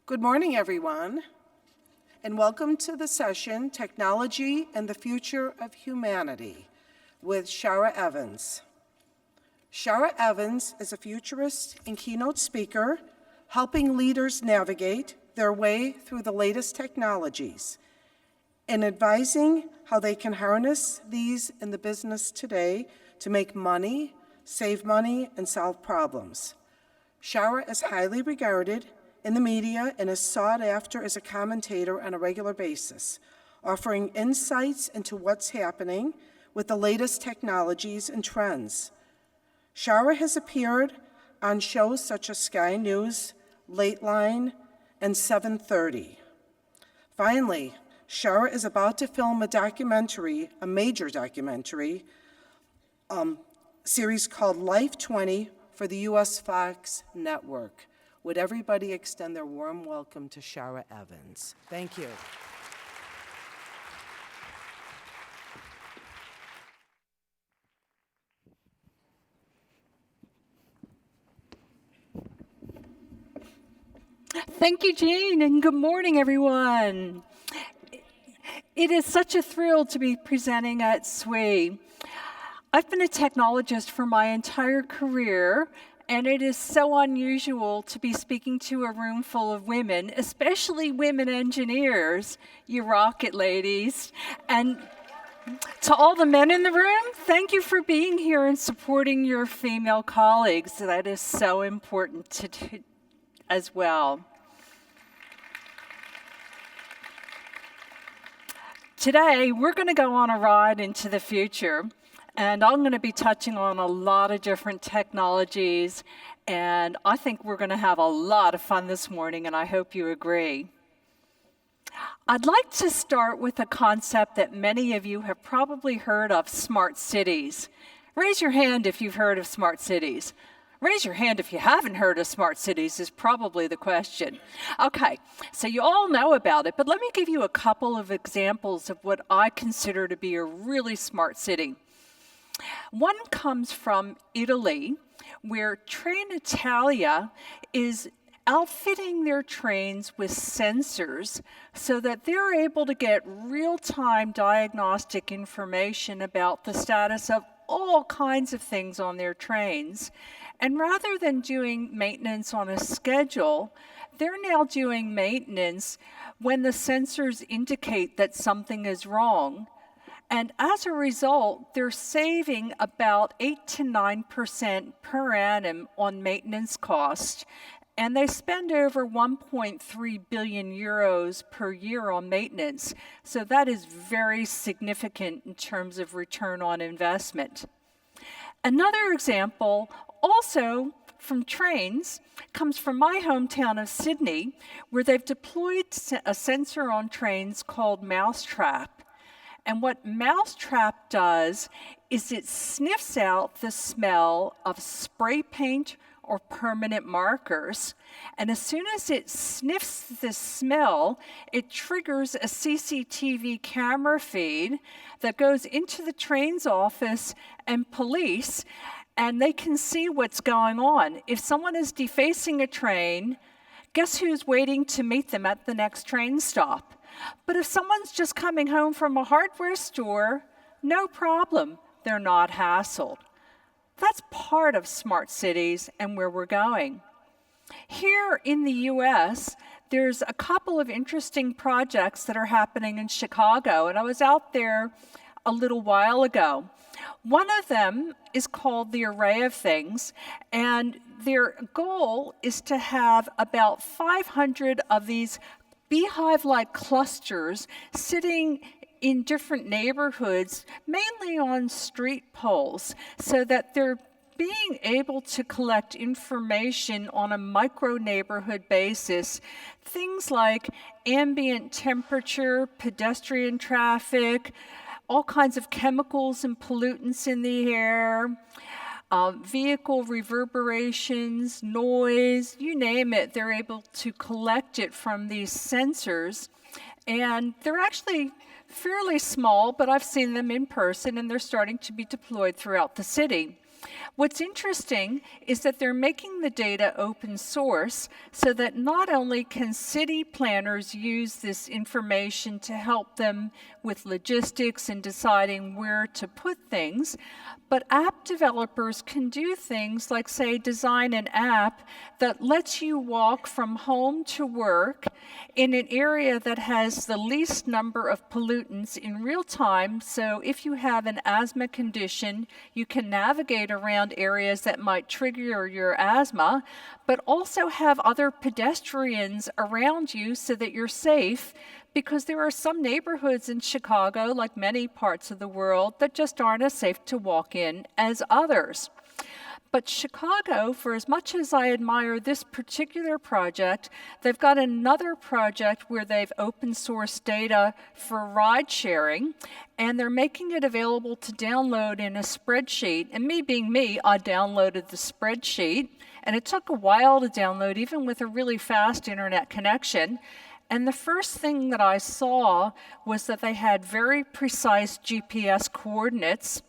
Good morning, everyone, and welcome to the session, Technology and the Future of Humanity, with Shara Evans. Shara Evans is a futurist and keynote speaker, helping leaders navigate their way through the latest technologies and advising how they can harness these in the business today to make money, save money, and solve problems. Shara is highly regarded in the media and is sought after as a commentator on a regular basis, offering insights into what's happening with the latest technologies and trends. Shara has appeared on shows such as Sky News, Lateline, and 7:30. Finally, Shara is about to film a major documentary series called Life 20 for the U.S. Fox Network. Would everybody extend their warm welcome to Shara Evans? Thank you. Thank you, Jane, and good morning, everyone. It is such a thrill to be presenting at SWE. I've been a technologist for my entire career, and it is so unusual to be speaking to a room full of women, especially women engineers. You rock it, ladies. And to all the men in the room, thank you for being here and supporting your female colleagues. That is so important to do as well. Today, we're going to go on a ride into the future, and I'm going to be touching on a lot of different technologies, and I think we're going to have a lot of fun this morning, and I hope you agree. I'd like to start with a concept that many of you have probably heard of, smart cities. Raise your hand if you've heard of smart cities. Raise your hand if you haven't heard of smart cities is probably the question. Okay, so you all know about it, but let me give you a couple of examples of what I consider to be a really smart city. One comes from Italy, where Trenitalia is outfitting their trains with sensors so that they're able to get real-time diagnostic information about the status of all kinds of things on their trains. And rather than doing maintenance on a schedule, they're now doing maintenance when the sensors indicate that something is wrong. And as a result, they're saving about 8 to 9% per annum on maintenance costs. And they spend over 1.3 billion euros per year on maintenance. So that is very significant in terms of return on investment. Another example, also from trains, comes from my hometown of Sydney, where they've deployed a sensor on trains called Mousetrap. And what Mousetrap does is it sniffs out the smell of spray paint or permanent markers. And as soon as it sniffs the smell, it triggers a CCTV camera feed that goes into the train's office and police, and they can see what's going on. If someone is defacing a train, guess who's waiting to meet them at the next train stop? But if someone's just coming home from a hardware store, no problem, they're not hassled. That's part of smart cities and where we're going. Here in the US, there's a couple of interesting projects that are happening in Chicago, and I was out there a little while ago. One of them is called the Array of Things, and their goal is to have about 500 of these beehive-like clusters sitting in different neighborhoods, mainly on street poles, so that they're being able to collect information on a micro-neighborhood basis, things like ambient temperature, pedestrian traffic, all kinds of chemicals and pollutants in the air, vehicle reverberations, noise, you name it, they're able to collect it from these sensors. And they're actually fairly small, but I've seen them in person, and they're starting to be deployed throughout the city. What's interesting is that they're making the data open source so that not only can city planners use this information to help them with logistics and deciding where to put things, but app developers can do things like, say, design an app that lets you walk from home to work in an area that has the least number of pollutants in real time. So if you have an asthma condition, you can navigate around areas that might trigger your asthma, but also have other pedestrians around you so that you're safe, because there are some neighborhoods in Chicago, like many parts of the world, that just aren't as safe to walk in as others. But Chicago, for as much as I admire this particular project, they've got another project where they've open sourced data for ride sharing, and they're making it available to download in a spreadsheet. And me being me, I downloaded the spreadsheet, and it took a while to download, even with a really fast internet connection. And the first thing that I saw was that they had very precise GPS coordinates.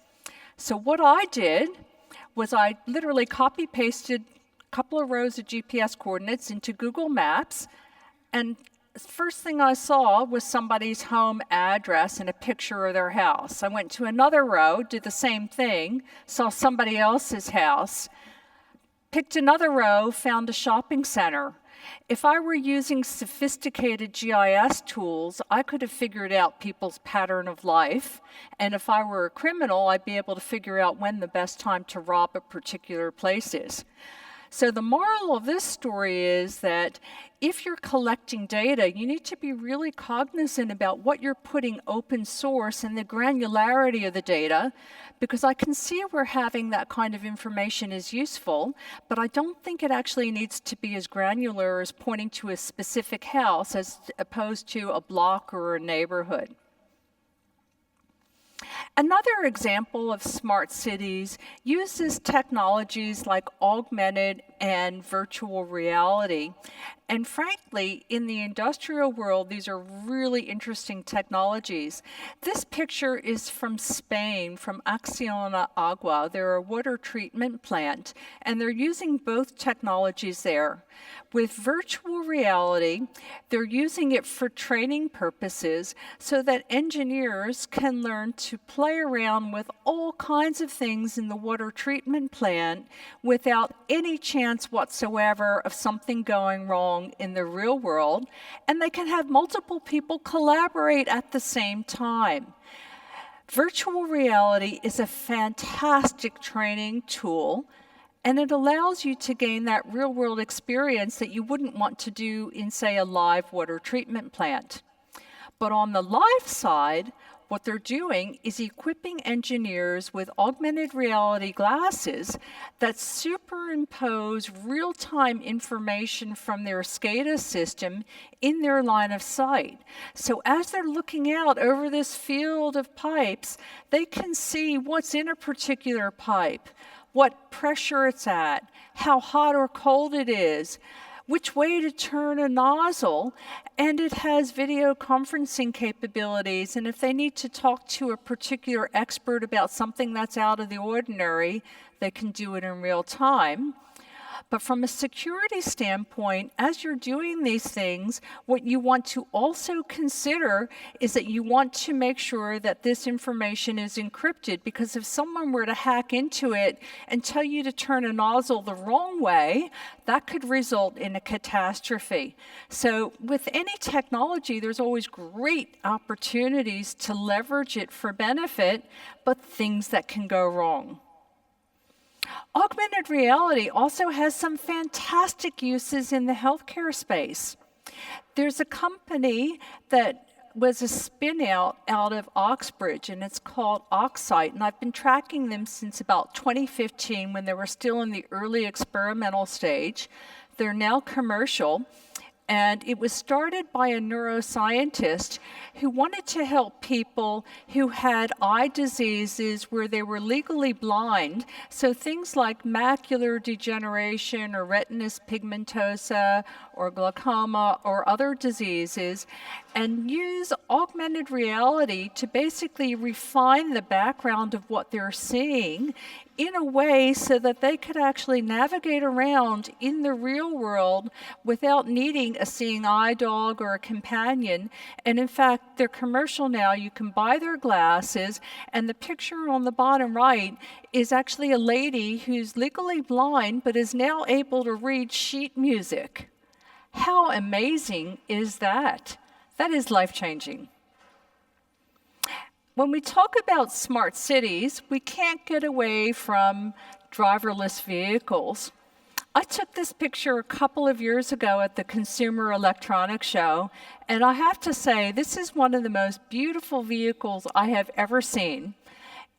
So what I did was I literally copy-pasted a couple of rows of GPS coordinates into Google Maps, and the first thing I saw was somebody's home address and a picture of their house. I went to another row, did the same thing, saw somebody else's house, picked another row, found a shopping center. If I were using sophisticated GIS tools, I could have figured out people's pattern of life. And if I were a criminal, I'd be able to figure out when the best time to rob a particular place is. So the moral of this story is that if you're collecting data, you need to be really cognizant about what you're putting open source and the granularity of the data, because I can see where having that kind of information is useful, but I don't think it actually needs to be as granular as pointing to a specific house as opposed to a block or a neighborhood. Another example of smart cities uses technologies like augmented and virtual reality. And frankly, in the industrial world, these are really interesting technologies. This picture is from Spain, from Acciona Agua. They're a water treatment plant, and they're using both technologies there. With virtual reality, they're using it for training purposes so that engineers can learn to play around with all kinds of things in the water treatment plant without any chance whatsoever of something going wrong in the real world, and they can have multiple people collaborate at the same time. Virtual reality is a fantastic training tool, and it allows you to gain that real-world experience that you wouldn't want to do in, say, a live water treatment plant. But on the live side, what they're doing is equipping engineers with augmented reality glasses that superimpose real-time information from their SCADA system in their line of sight. So as they're looking out over this field of pipes, they can see what's in a particular pipe, what pressure it's at, how hot or cold it is, which way to turn a nozzle, and it has video conferencing capabilities. And if they need to talk to a particular expert about something that's out of the ordinary, they can do it in real time. But from a security standpoint, as you're doing these things, what you want to also consider is that you want to make sure that this information is encrypted, because if someone were to hack into it and tell you to turn a nozzle the wrong way, that could result in a catastrophe. So with any technology, there's always great opportunities to leverage it for benefit, but things that can go wrong. Augmented reality also has some fantastic uses in the healthcare space. There's a company that was a spin-out out of Oxbridge, and it's called Oxite, and I've been tracking them since about 2015 when they were still in the early experimental stage. They're now commercial. And it was started by a neuroscientist who wanted to help people who had eye diseases where they were legally blind. So things like macular degeneration or retinitis pigmentosa or glaucoma or other diseases, and use augmented reality to basically refine the background of what they're seeing in a way so that they could actually navigate around in the real world without needing a seeing eye dog or a companion. And in fact, their commercial now, you can buy their glasses, and the picture on the bottom right is actually a lady who's legally blind but is now able to read sheet music. How amazing is that? That is life-changing. When we talk about smart cities, we can't get away from driverless vehicles. I took this picture a couple of years ago at the Consumer Electronics Show, and I have to say, this is one of the most beautiful vehicles I have ever seen.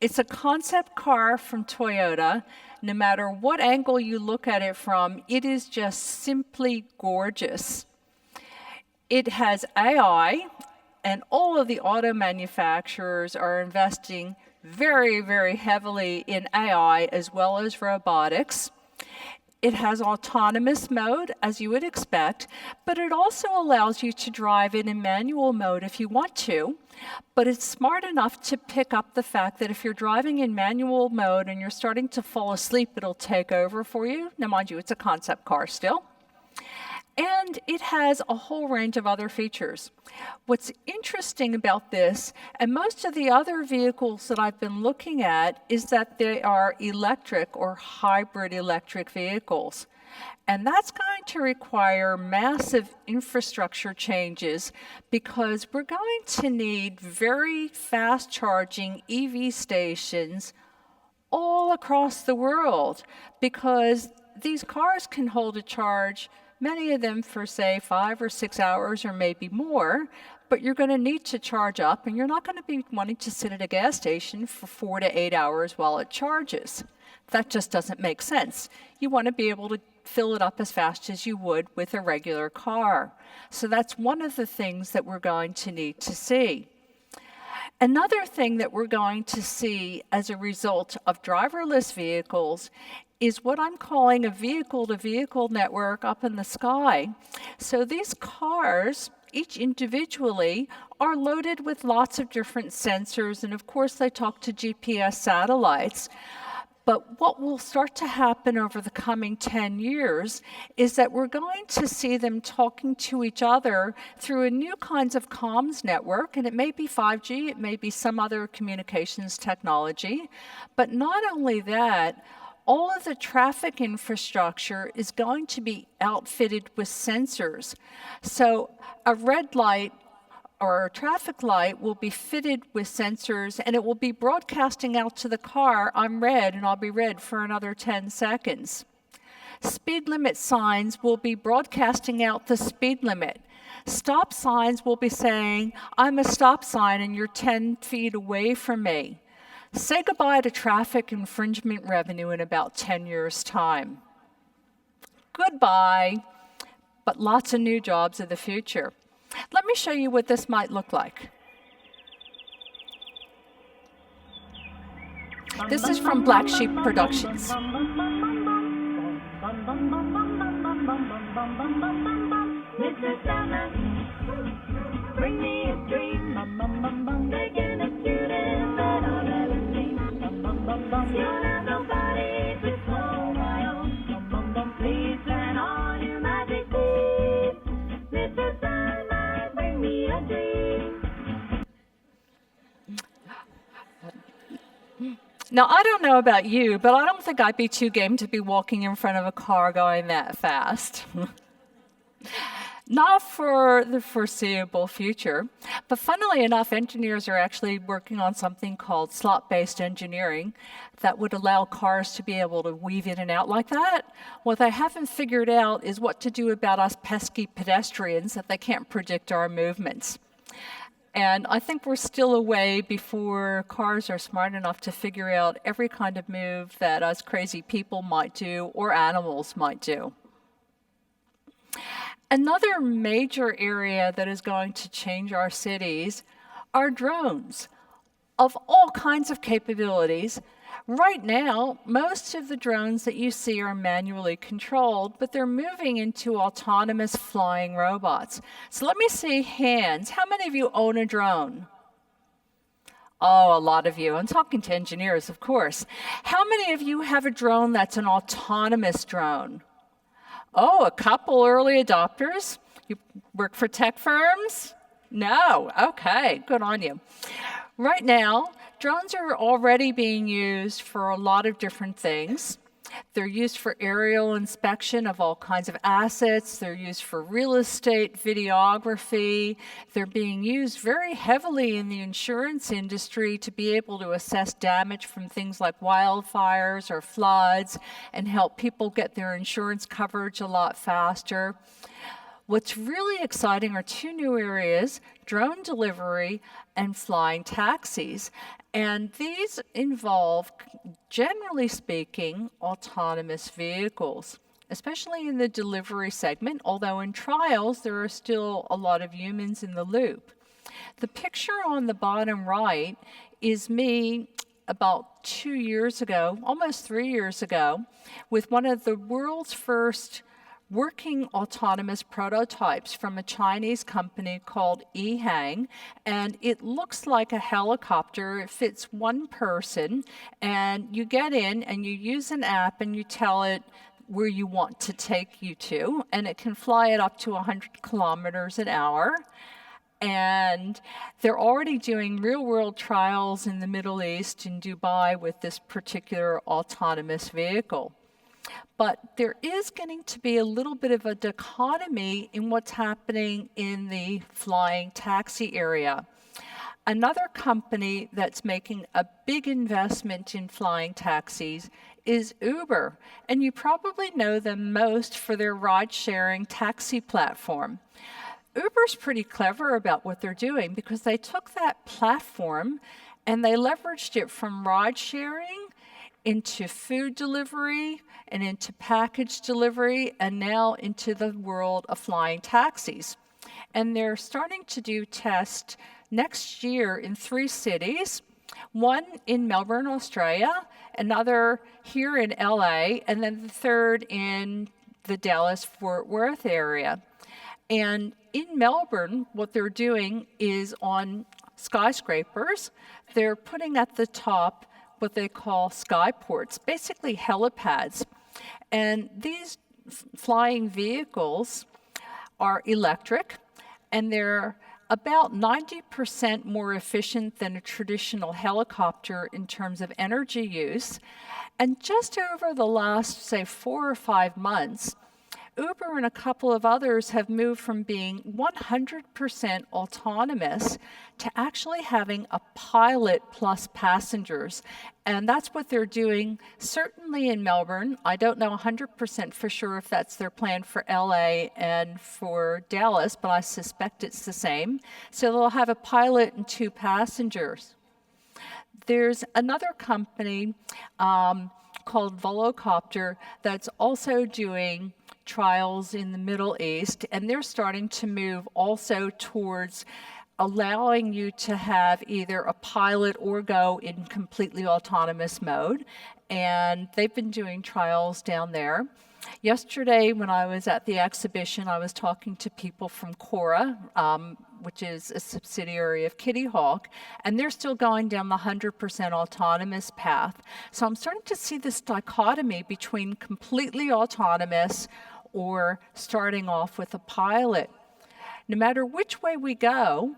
It's a concept car from Toyota. No matter what angle you look at it from, it is just simply gorgeous. It has AI, and all of the auto manufacturers are investing very, very heavily in AI as well as robotics. It has autonomous mode, as you would expect, but it also allows you to drive it in manual mode if you want to. But it's smart enough to pick up the fact that if you're driving in manual mode and you're starting to fall asleep, it'll take over for you. Now, mind you, it's a concept car still. And it has a whole range of other features. What's interesting about this, and most of the other vehicles that I've been looking at, is that they are electric or hybrid electric vehicles. And that's going to require massive infrastructure changes because we're going to need very fast charging EV stations all across the world because these cars can hold a charge, many of them for, say, 5 or 6 hours or maybe more, but you're going to need to charge up, and you're not going to be wanting to sit at a gas station for 4 to 8 hours while it charges. That just doesn't make sense. You want to be able to fill it up as fast as you would with a regular car. So that's one of the things that we're going to need to see. Another thing that we're going to see as a result of driverless vehicles is what I'm calling a vehicle-to-vehicle network up in the sky. So these cars, each individually, are loaded with lots of different sensors, and of course they talk to GPS satellites. But what will start to happen over the coming 10 years is that we're going to see them talking to each other through a new kinds of comms network, and it may be 5G, it may be some other communications technology. But not only that, all of the traffic infrastructure is going to be outfitted with sensors. So a red light or a traffic light will be fitted with sensors, and it will be broadcasting out to the car, I'm red and I'll be red for another 10 seconds. Speed limit signs will be broadcasting out the speed limit. Stop signs will be saying, I'm a stop sign and you're 10 feet away from me. Say goodbye to traffic infringement revenue in about 10 years' time. Goodbye, but lots of new jobs of the future. Let me show you what this might look like. This is from Black Sheep Productions. Mr. Summer, bring me a dream. Taking a student that I've ever seen. You'll have nobody to call my own. Please plan on your magic feet. Mr. Summer, bring me a dream. Now, I don't know about you, but I don't think I'd be too game to be walking in front of a car going that fast. Not for the foreseeable future, but funnily enough, engineers are actually working on something called slot-based engineering that would allow cars to be able to weave in and out like that. What they haven't figured out is what to do about us pesky pedestrians that they can't predict our movements. And I think we're still a way before cars are smart enough to figure out every kind of move that us crazy people might do or animals might do. Another major area that is going to change our cities are drones of all kinds of capabilities. Right now, most of the drones that you see are manually controlled, but they're moving into autonomous flying robots. So let me see hands. How many of you own a drone? Oh, a lot of you. I'm talking to engineers, of course. How many of you have a drone that's an autonomous drone? Oh, a couple early adopters. You work for tech firms? No. Okay, good on you. Right now, drones are already being used for a lot of different things. They're used for aerial inspection of all kinds of assets. They're used for real estate, videography. They're being used very heavily in the insurance industry to be able to assess damage from things like wildfires or floods and help people get their insurance coverage a lot faster. What's really exciting are two new areas, drone delivery and flying taxis. And these involve, generally speaking, autonomous vehicles, especially in the delivery segment, although in trials there are still a lot of humans in the loop. The picture on the bottom right is me about 2 years ago, almost 3 years ago, with one of the world's first working autonomous prototypes from a Chinese company called Ehang, and it looks like a helicopter. It fits one person, and you get in and you use an app and you tell it where you want to take you to, and it can fly it up to 100 kilometers an hour. And they're already doing real-world trials in the Middle East, in Dubai, with this particular autonomous vehicle. But there is getting to be a little bit of a dichotomy in what's happening in the flying taxi area. Another company that's making a big investment in flying taxis is Uber, and you probably know them most for their ride-sharing taxi platform. Uber's pretty clever about what they're doing because they took that platform and they leveraged it from ride-sharing into food delivery and into package delivery and now into the world of flying taxis. And they're starting to do tests next year in 3 cities, one in Melbourne, Australia, another here in LA, and then the third in the Dallas-Fort Worth area. And in Melbourne, what they're doing is on skyscrapers, they're putting at the top what they call skyports, basically helipads. And these flying vehicles are electric, and they're about 90% more efficient than a traditional helicopter in terms of energy use. And just over the last, say, 4 or 5 months, Uber and a couple of others have moved from being 100% autonomous to actually having a pilot plus passengers. And that's what they're doing, certainly in Melbourne. I don't know 100% for sure if that's their plan for LA and for Dallas, but I suspect it's the same. So they'll have a pilot and 2 passengers. There's another company called Volocopter that's also doing trials in the Middle East, and they're starting to move also towards allowing you to have either a pilot or go in completely autonomous mode. And they've been doing trials down there. Yesterday, when I was at the exhibition, I was talking to people from Cora, which is a subsidiary of Kitty Hawk, and they're still going down the 100% autonomous path. So I'm starting to see this dichotomy between completely autonomous or starting off with a pilot. No matter which way we go,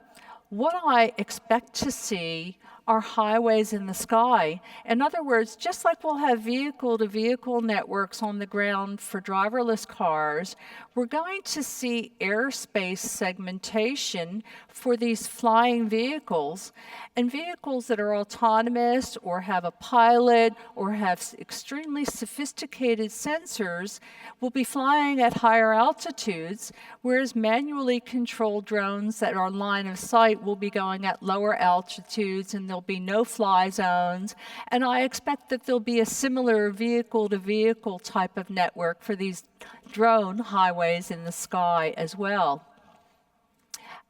what I expect to see are highways in the sky. In other words, just like we'll have vehicle-to-vehicle networks on the ground for driverless cars, we're going to see airspace segmentation for these flying vehicles, and vehicles that are autonomous or have a pilot or have extremely sophisticated sensors will be flying at higher altitudes, whereas manually controlled drones that are in line of sight will be going at lower altitudes, and there'll be no fly zones. And I expect that there'll be a similar vehicle-to-vehicle type of network for these drone highways in the sky as well.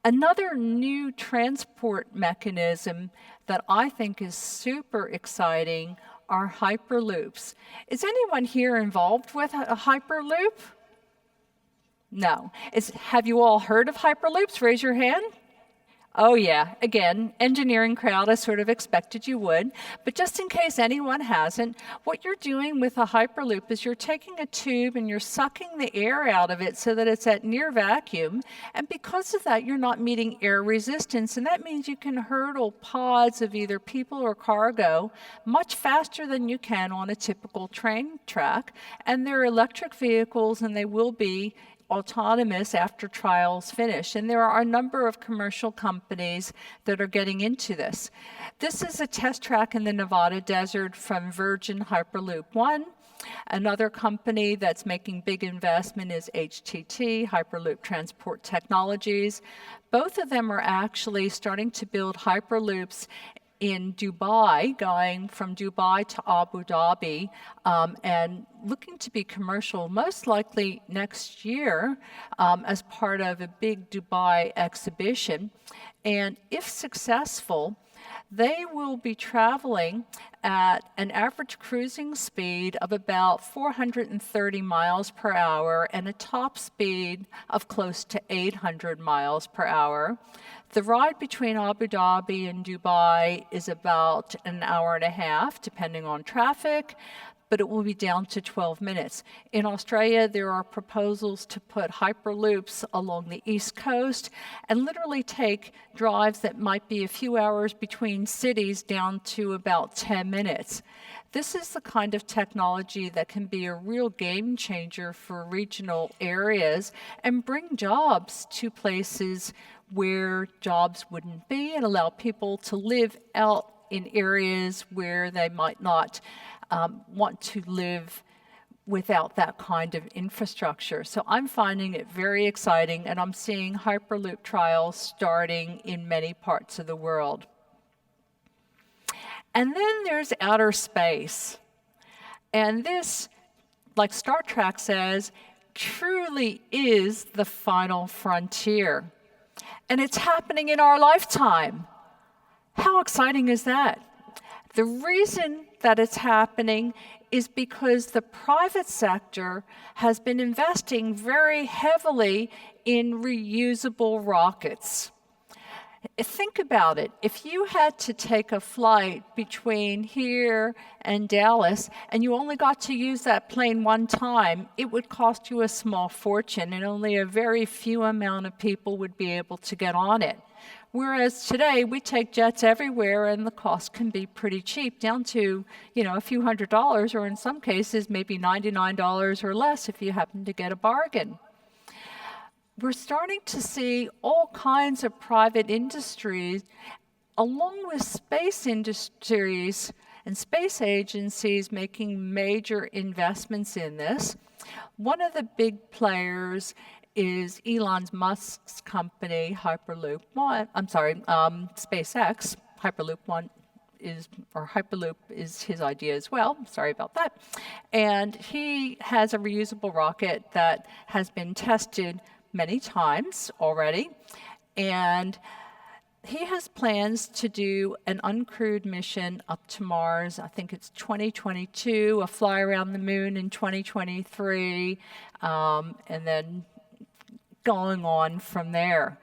Another new transport mechanism that I think is super exciting are hyperloops. Is anyone here involved with a hyperloop? No. Have you all heard of hyperloops? Raise your hand. Oh yeah, again, engineering crowd, I sort of expected you would. But just in case anyone hasn't, what you're doing with a Hyperloop is you're taking a tube and you're sucking the air out of it so that it's at near vacuum. And because of that, you're not meeting air resistance. And that means you can hurdle pods of either people or cargo much faster than you can on a typical train track. And they're electric vehicles, and they will be autonomous after trials finish. And there are a number of commercial companies that are getting into this. This is a test track in the Nevada desert from Virgin Hyperloop One. Another company that's making big investment is HTT, Hyperloop Transport Technologies. Both of them are actually starting to build Hyperloops in Dubai, going from Dubai to Abu Dhabi, and looking to be commercial most likely next year as part of a big Dubai exhibition. And if successful, they will be traveling at an average cruising speed of about 430 miles per hour and a top speed of close to 800 miles per hour. The ride between Abu Dhabi and Dubai is about an hour and a half, depending on traffic, but it will be down to 12 minutes. In Australia, there are proposals to put Hyperloops along the East Coast and literally take drives that might be a few hours between cities down to about 10 minutes. This is the kind of technology that can be a real game changer for regional areas and bring jobs to places where jobs wouldn't be, and allow people to live out in areas where they might not want to live without that kind of infrastructure. So I'm finding it very exciting, and I'm seeing Hyperloop trials starting in many parts of the world. And then there's outer space. And this, like Star Trek says, truly is the final frontier. And it's happening in our lifetime. How exciting is that? The reason that it's happening is because the private sector has been investing very heavily in reusable rockets. Think about it. If you had to take a flight between here and Dallas and you only got to use that plane one time, it would cost you a small fortune, and only a very few amount of people would be able to get on it. Whereas today, we take jets everywhere, and the cost can be pretty cheap, down to, a few $100s, or in some cases, maybe $99 or less if you happen to get a bargain. We're starting to see all kinds of private industries, along with space industries and space agencies, making major investments in this. One of the big players is Elon Musk's company, SpaceX. Hyperloop is his idea as well. Sorry about that. And he has a reusable rocket that has been tested many times already, and he has plans to do an uncrewed mission up to Mars. I think it's 2022, a fly around the moon in 2023, and then going on from there.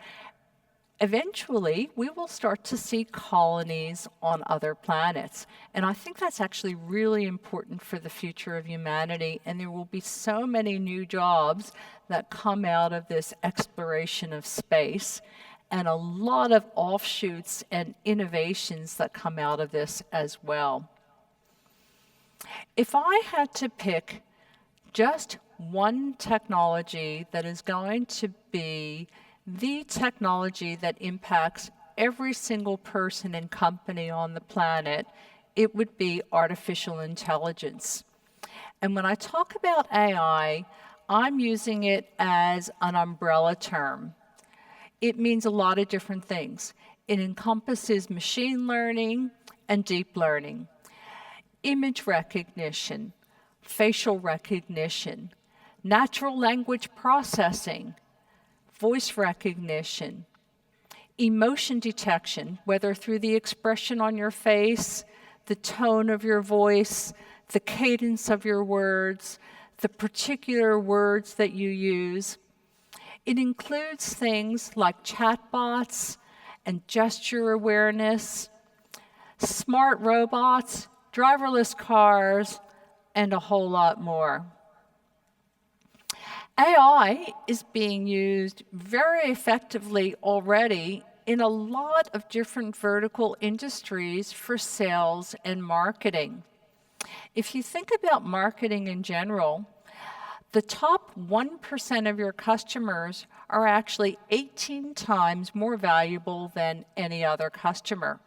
Eventually, we will start to see colonies on other planets. And I think that's actually really important for the future of humanity. And there will be so many new jobs that come out of this exploration of space, and a lot of offshoots and innovations that come out of this as well. If I had to pick just one technology that is going to be the technology that impacts every single person and company on the planet, it would be artificial intelligence. And when I talk about AI, I'm using it as an umbrella term. It means a lot of different things. It encompasses machine learning and deep learning, image recognition, facial recognition, natural language processing, voice recognition, emotion detection, whether through the expression on your face, the tone of your voice, the cadence of your words, the particular words that you use. It includes things like chatbots and gesture awareness, smart robots, driverless cars, and a whole lot more. AI is being used very effectively already in a lot of different vertical industries for sales and marketing. If you think about marketing in general, the top 1% of your customers are actually 18 times more valuable than any other customer.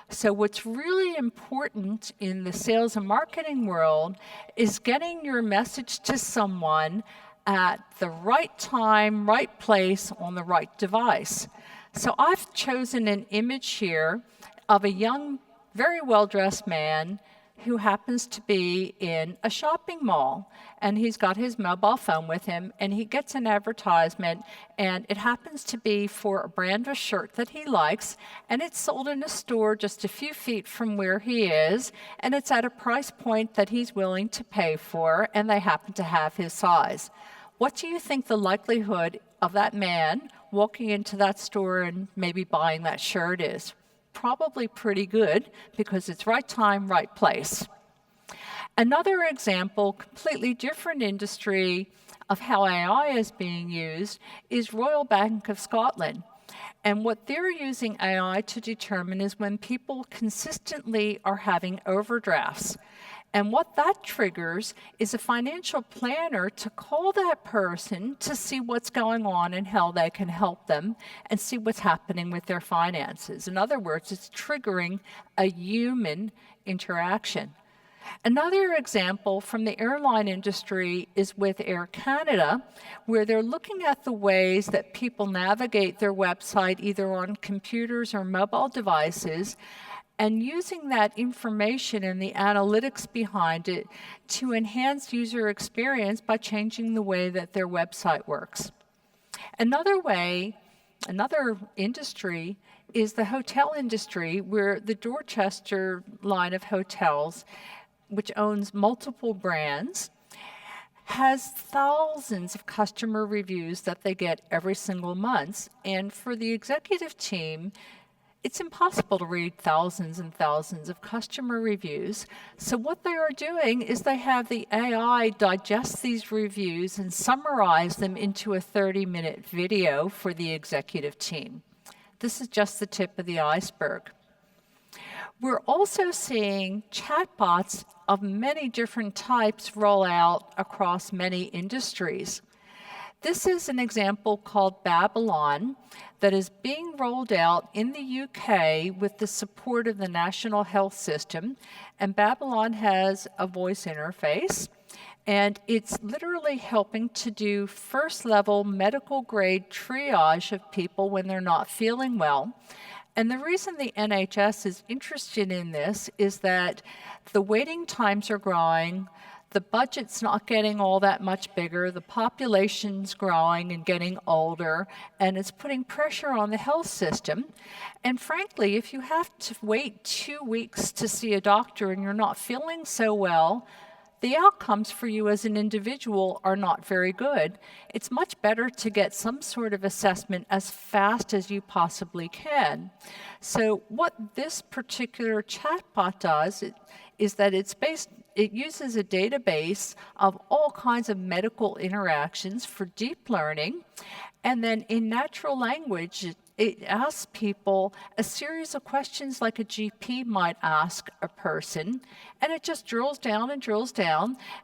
So what's really important in the sales and marketing world is getting your message to someone at the right time, right place, on the right device. So I've chosen an image here of a young, very well-dressed man who happens to be in a shopping mall, and he's got his mobile phone with him, and he gets an advertisement, and it happens to be for a brand of shirt that he likes, and it's sold in a store just a few feet from where he is, and it's at a price point that he's willing to pay for, and they happen to have his size. What do you think the likelihood of that man walking into that store and maybe buying that shirt is? Probably pretty good, because it's right time, right place. Another example, completely different industry of how AI is being used, is Royal Bank of Scotland. And what they're using AI to determine is when people consistently are having overdrafts. And what that triggers is a financial planner to call that person to see what's going on and how they can help them and see what's happening with their finances. In other words, it's triggering a human interaction. Another example from the airline industry is with Air Canada, where they're looking at the ways that people navigate their website either on computers or mobile devices, and using that information and the analytics behind it to enhance user experience by changing the way that their website works. Another industry is the hotel industry, where the Dorchester line of hotels, which owns multiple brands, has thousands of customer reviews that they get every single month. And for the executive team, it's impossible to read thousands and thousands of customer reviews. So what they are doing is they have the AI digest these reviews and summarize them into a 30-minute video for the executive team. This is just the tip of the iceberg. We're also seeing chatbots of many different types roll out across many industries. This is an example called Babylon that is being rolled out in the UK with the support of the National Health System. And Babylon has a voice interface, and it's literally helping to do first-level medical-grade triage of people when they're not feeling well. And the reason the NHS is interested in this is that the waiting times are growing, the budget's not getting all that much bigger, the population's growing and getting older, and it's putting pressure on the health system. And frankly, if you have to wait 2 weeks to see a doctor and you're not feeling so well, the outcomes for you as an individual are not very good. It's much better to get some sort of assessment as fast as you possibly can. So what this particular chatbot does is that it uses a database of all kinds of medical interactions for deep learning, and then in natural language, it asks people a series of questions like a GP might ask a person, and it just drills down,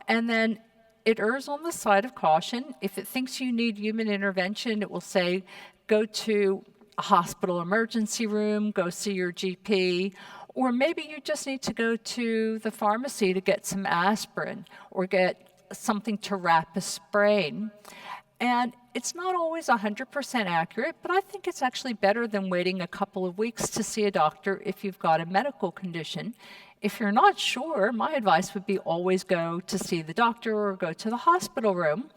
and then it errs on the side of caution. If it thinks you need human intervention, it will say, go to a hospital emergency room, go see your GP, or maybe you just need to go to the pharmacy to get some aspirin or get something to wrap a sprain. And it's not always 100% accurate, but I think it's actually better than waiting a couple of weeks to see a doctor if you've got a medical condition. If you're not sure, my advice would be always go to see the doctor or go to the hospital room.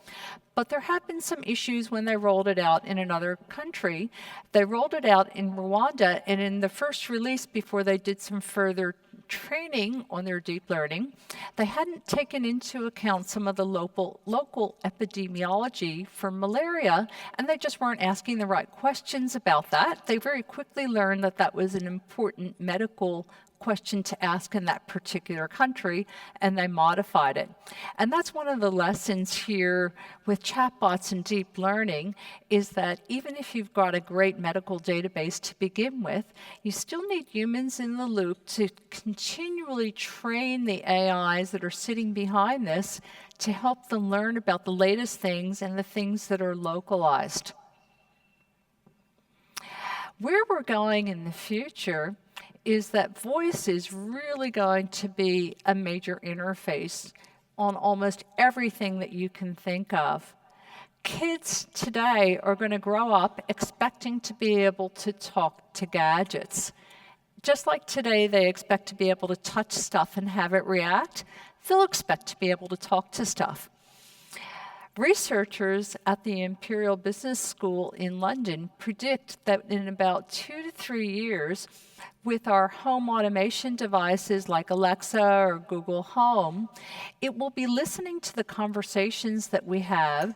But there have been some issues when they rolled it out in another country. They rolled it out in Rwanda, and in the first release, before they did some further training on their deep learning, they hadn't taken into account some of the local epidemiology for malaria, and they just weren't asking the right questions about that. They very quickly learned that that was an important medical question to ask in that particular country, and they modified it. And that's one of the lessons here with chatbots and deep learning, is that even if you've got a great medical database to begin with, you still need humans in the loop to continually train the AIs that are sitting behind this to help them learn about the latest things and the things that are localized. Where we're going in the future is that voice is really going to be a major interface on almost everything that you can think of. Kids today are going to grow up expecting to be able to talk to gadgets. Just like today they expect to be able to touch stuff and have it react, they'll expect to be able to talk to stuff. Researchers at the Imperial Business School in London predict that in about 2 to 3 years, with our home automation devices like Alexa or Google Home, it will be listening to the conversations that we have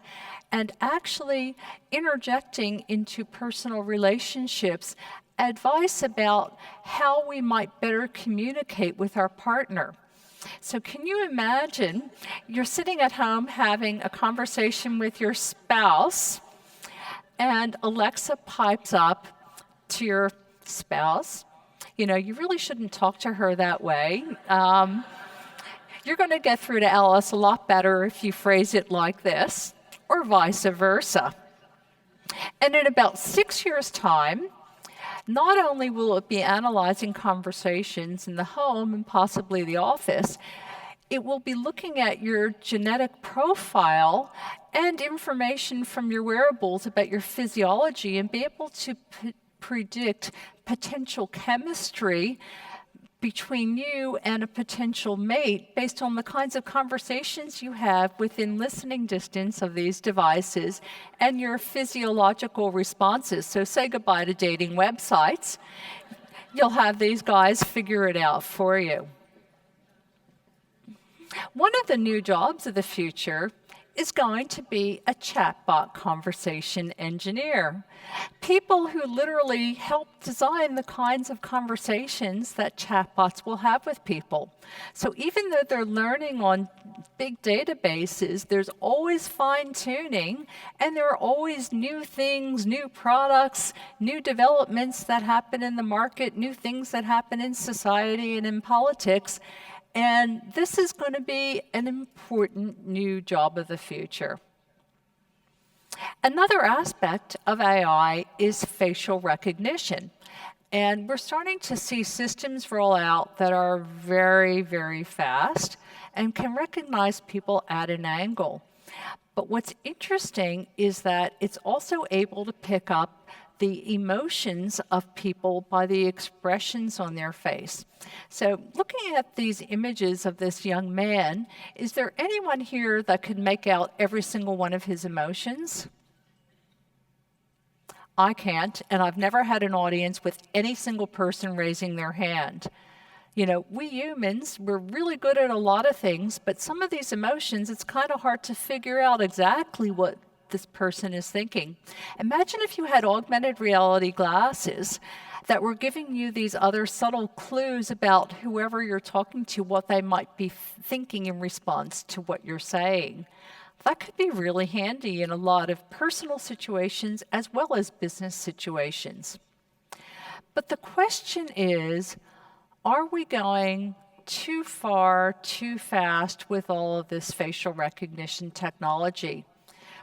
and actually interjecting into personal relationships advice about how we might better communicate with our partner. So can you imagine you're sitting at home having a conversation with your spouse, and Alexa pipes up to your spouse, you know, you really shouldn't talk to her that way. You're going to get through to Alice a lot better if you phrase it like this, or vice versa. And in about 6 years' time, not only will it be analyzing conversations in the home and possibly the office, it will be looking at your genetic profile and information from your wearables about your physiology and be able to predict potential chemistry between you and a potential mate based on the kinds of conversations you have within listening distance of these devices and your physiological responses. So say goodbye to dating websites. You'll have these guys figure it out for you. One of the new jobs of the future is going to be a chatbot conversation engineer. People who literally help design the kinds of conversations that chatbots will have with people. So even though they're learning on big databases, there's always fine-tuning, and there are always new things, new products, new developments that happen in the market, new things that happen in society and in politics. And this is going to be an important new job of the future. Another aspect of AI is facial recognition. And we're starting to see systems roll out that are very, very fast and can recognize people at an angle. But what's interesting is that it's also able to pick up the emotions of people by the expressions on their face. So looking at these images of this young man, is there anyone here that could make out every single one of his emotions? I can't, and I've never had an audience with any single person raising their hand. You know, we humans, we're really good at a lot of things, but some of these emotions, it's kind of hard to figure out exactly what this person is thinking. Imagine if you had augmented reality glasses that were giving you these other subtle clues about whoever you're talking to, what they might be thinking in response to what you're saying. That could be really handy in a lot of personal situations as well as business situations. But the question is, are we going too far, too fast with all of this facial recognition technology?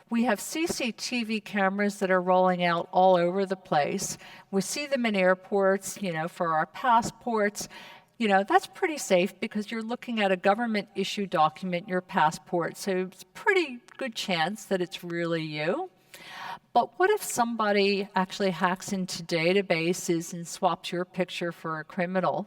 We have CCTV cameras that are rolling out all over the place. We see them in airports, you know, for our passports. You know, that's pretty safe because you're looking at a government-issued document, your passport, so it's a pretty good chance that it's really you. But what if somebody actually hacks into databases and swaps your picture for a criminal?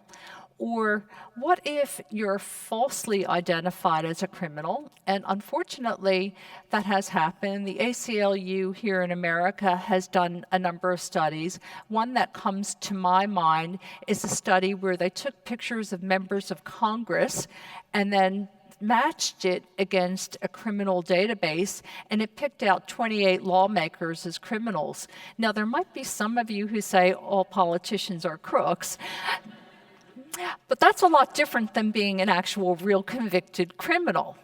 Or what if you're falsely identified as a criminal? And unfortunately, that has happened. The ACLU here in America has done a number of studies. One that comes to my mind is a study where they took pictures of members of Congress and then matched it against a criminal database, and it picked out 28 lawmakers as criminals. Now, there might be some of you who say all politicians are crooks, but that's a lot different than being an actual real convicted criminal.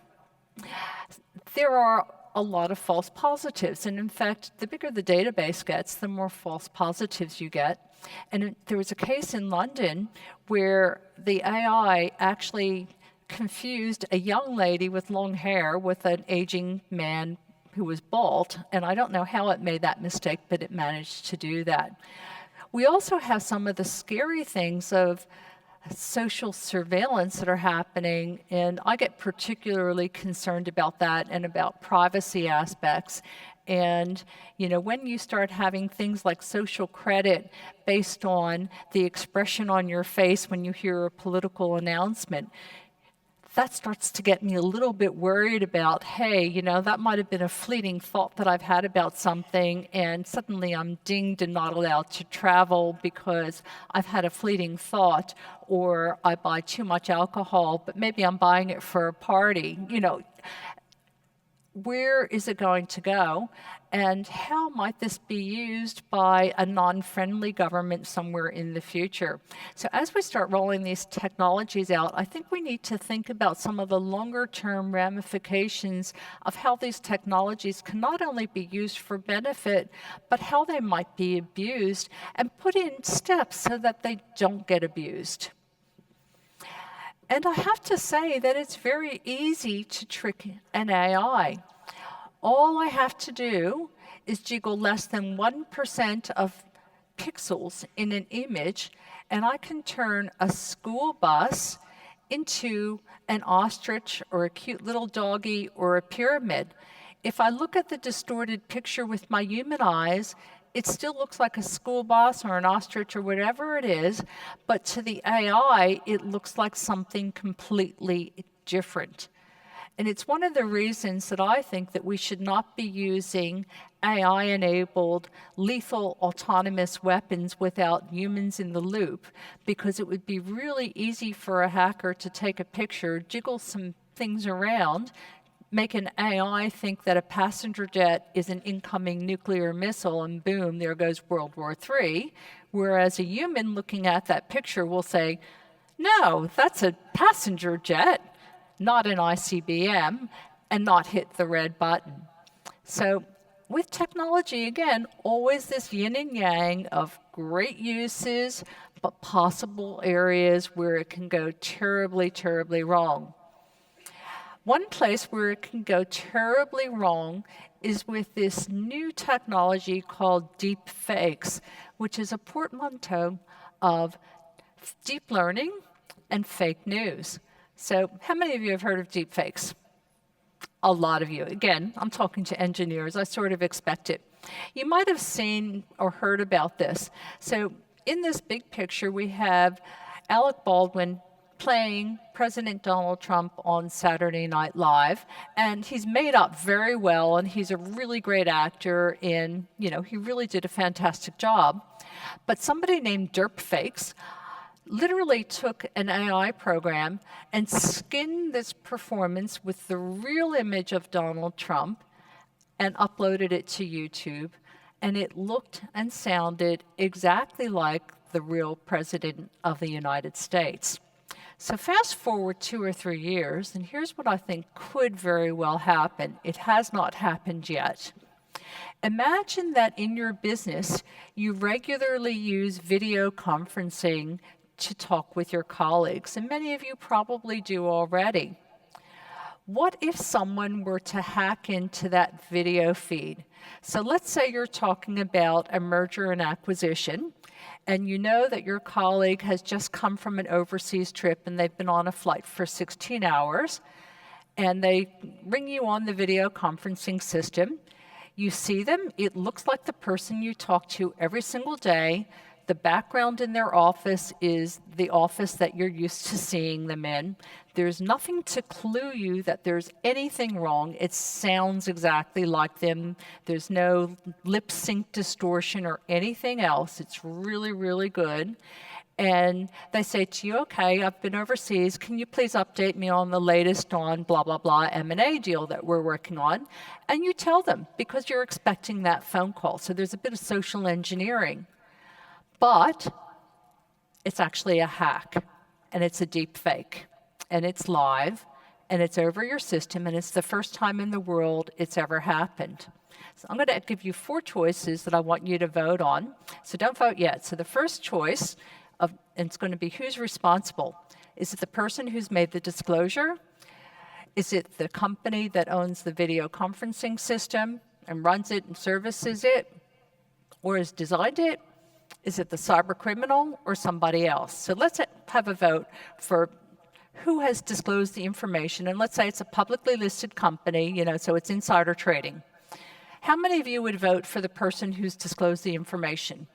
There are a lot of false positives, and in fact, the bigger the database gets, the more false positives you get. And there was a case in London where the AI actually confused a young lady with long hair with an aging man who was bald, and I don't know how it made that mistake, but it managed to do that. We also have some of the scary things of social surveillance that are happening, and I get particularly concerned about that and about privacy aspects. And, you know, when you start having things like social credit based on the expression on your face when you hear a political announcement, that starts to get me a little bit worried about, hey, you know, that might have been a fleeting thought that I've had about something, and suddenly I'm dinged and not allowed to travel because I've had a fleeting thought, or I buy too much alcohol, but maybe I'm buying it for a party. You know, where is it going to go? And how might this be used by a non-friendly government somewhere in the future? So as we start rolling these technologies out, I think we need to think about some of the longer-term ramifications of how these technologies can not only be used for benefit, but how they might be abused, and put in steps so that they don't get abused. And I have to say that it's very easy to trick an AI. All I have to do is jiggle less than 1% of pixels in an image, and I can turn a school bus into an ostrich or a cute little doggy or a pyramid. If I look at the distorted picture with my human eyes, it still looks like a school bus or an ostrich or whatever it is, but to the AI, it looks like something completely different. And it's one of the reasons that I think that we should not be using AI-enabled lethal autonomous weapons without humans in the loop, because it would be really easy for a hacker to take a picture, jiggle some things around, make an AI think that a passenger jet is an incoming nuclear missile, and boom, there goes World War III. Whereas a human looking at that picture will say, no, that's a passenger jet, not an ICBM, and not hit the red button. So with technology, again, always this yin and yang of great uses, but possible areas where it can go terribly, terribly wrong. One place where it can go terribly wrong is with this new technology called deep fakes, which is a portmanteau of deep learning and fake news. So how many of you have heard of deep fakes? A lot of you. Again, I'm talking to engineers. I sort of expect it. You might have seen or heard about this. So in this big picture, we have Alec Baldwin playing President Donald Trump on Saturday Night Live, and he's made up very well, and he's a really great actor in, you know, he really did a fantastic job. But somebody named Derpfakes literally took an AI program and skinned this performance with the real image of Donald Trump and uploaded it to YouTube, and it looked and sounded exactly like the real President of the United States. So fast forward 2 or 3 years, and here's what I think could very well happen. It has not happened yet. Imagine that in your business, you regularly use video conferencing to talk with your colleagues, and many of you probably do already. What if someone were to hack into that video feed? So let's say you're talking about a merger and acquisition, and you know that your colleague has just come from an overseas trip and they've been on a flight for 16 hours, and they ring you on the video conferencing system. You see them, it looks like the person you talk to every single day. The background in their office is the office that you're used to seeing them in. There's nothing to clue you that there's anything wrong. It sounds exactly like them. There's no lip sync distortion or anything else. It's really, really good. And they say to you, okay, I've been overseas. Can you please update me on the latest on blah, blah, blah M&A deal that we're working on? And you tell them because you're expecting that phone call. So there's a bit of social engineering. But it's actually a hack, and it's a deep fake, and it's live, and it's over your system, and it's the first time in the world it's ever happened. So I'm going to give you 4 choices that I want you to vote on. So don't vote yet. So the first choice, and it's going to be who's responsible. Is it the person who's made the disclosure? Is it the company that owns the video conferencing system and runs it and services it, or has designed it? Is it the cyber criminal or somebody else? So let's have a vote for who has disclosed the information. And let's say it's a publicly listed company, so it's insider trading. How many of you would vote for the person who's disclosed the information?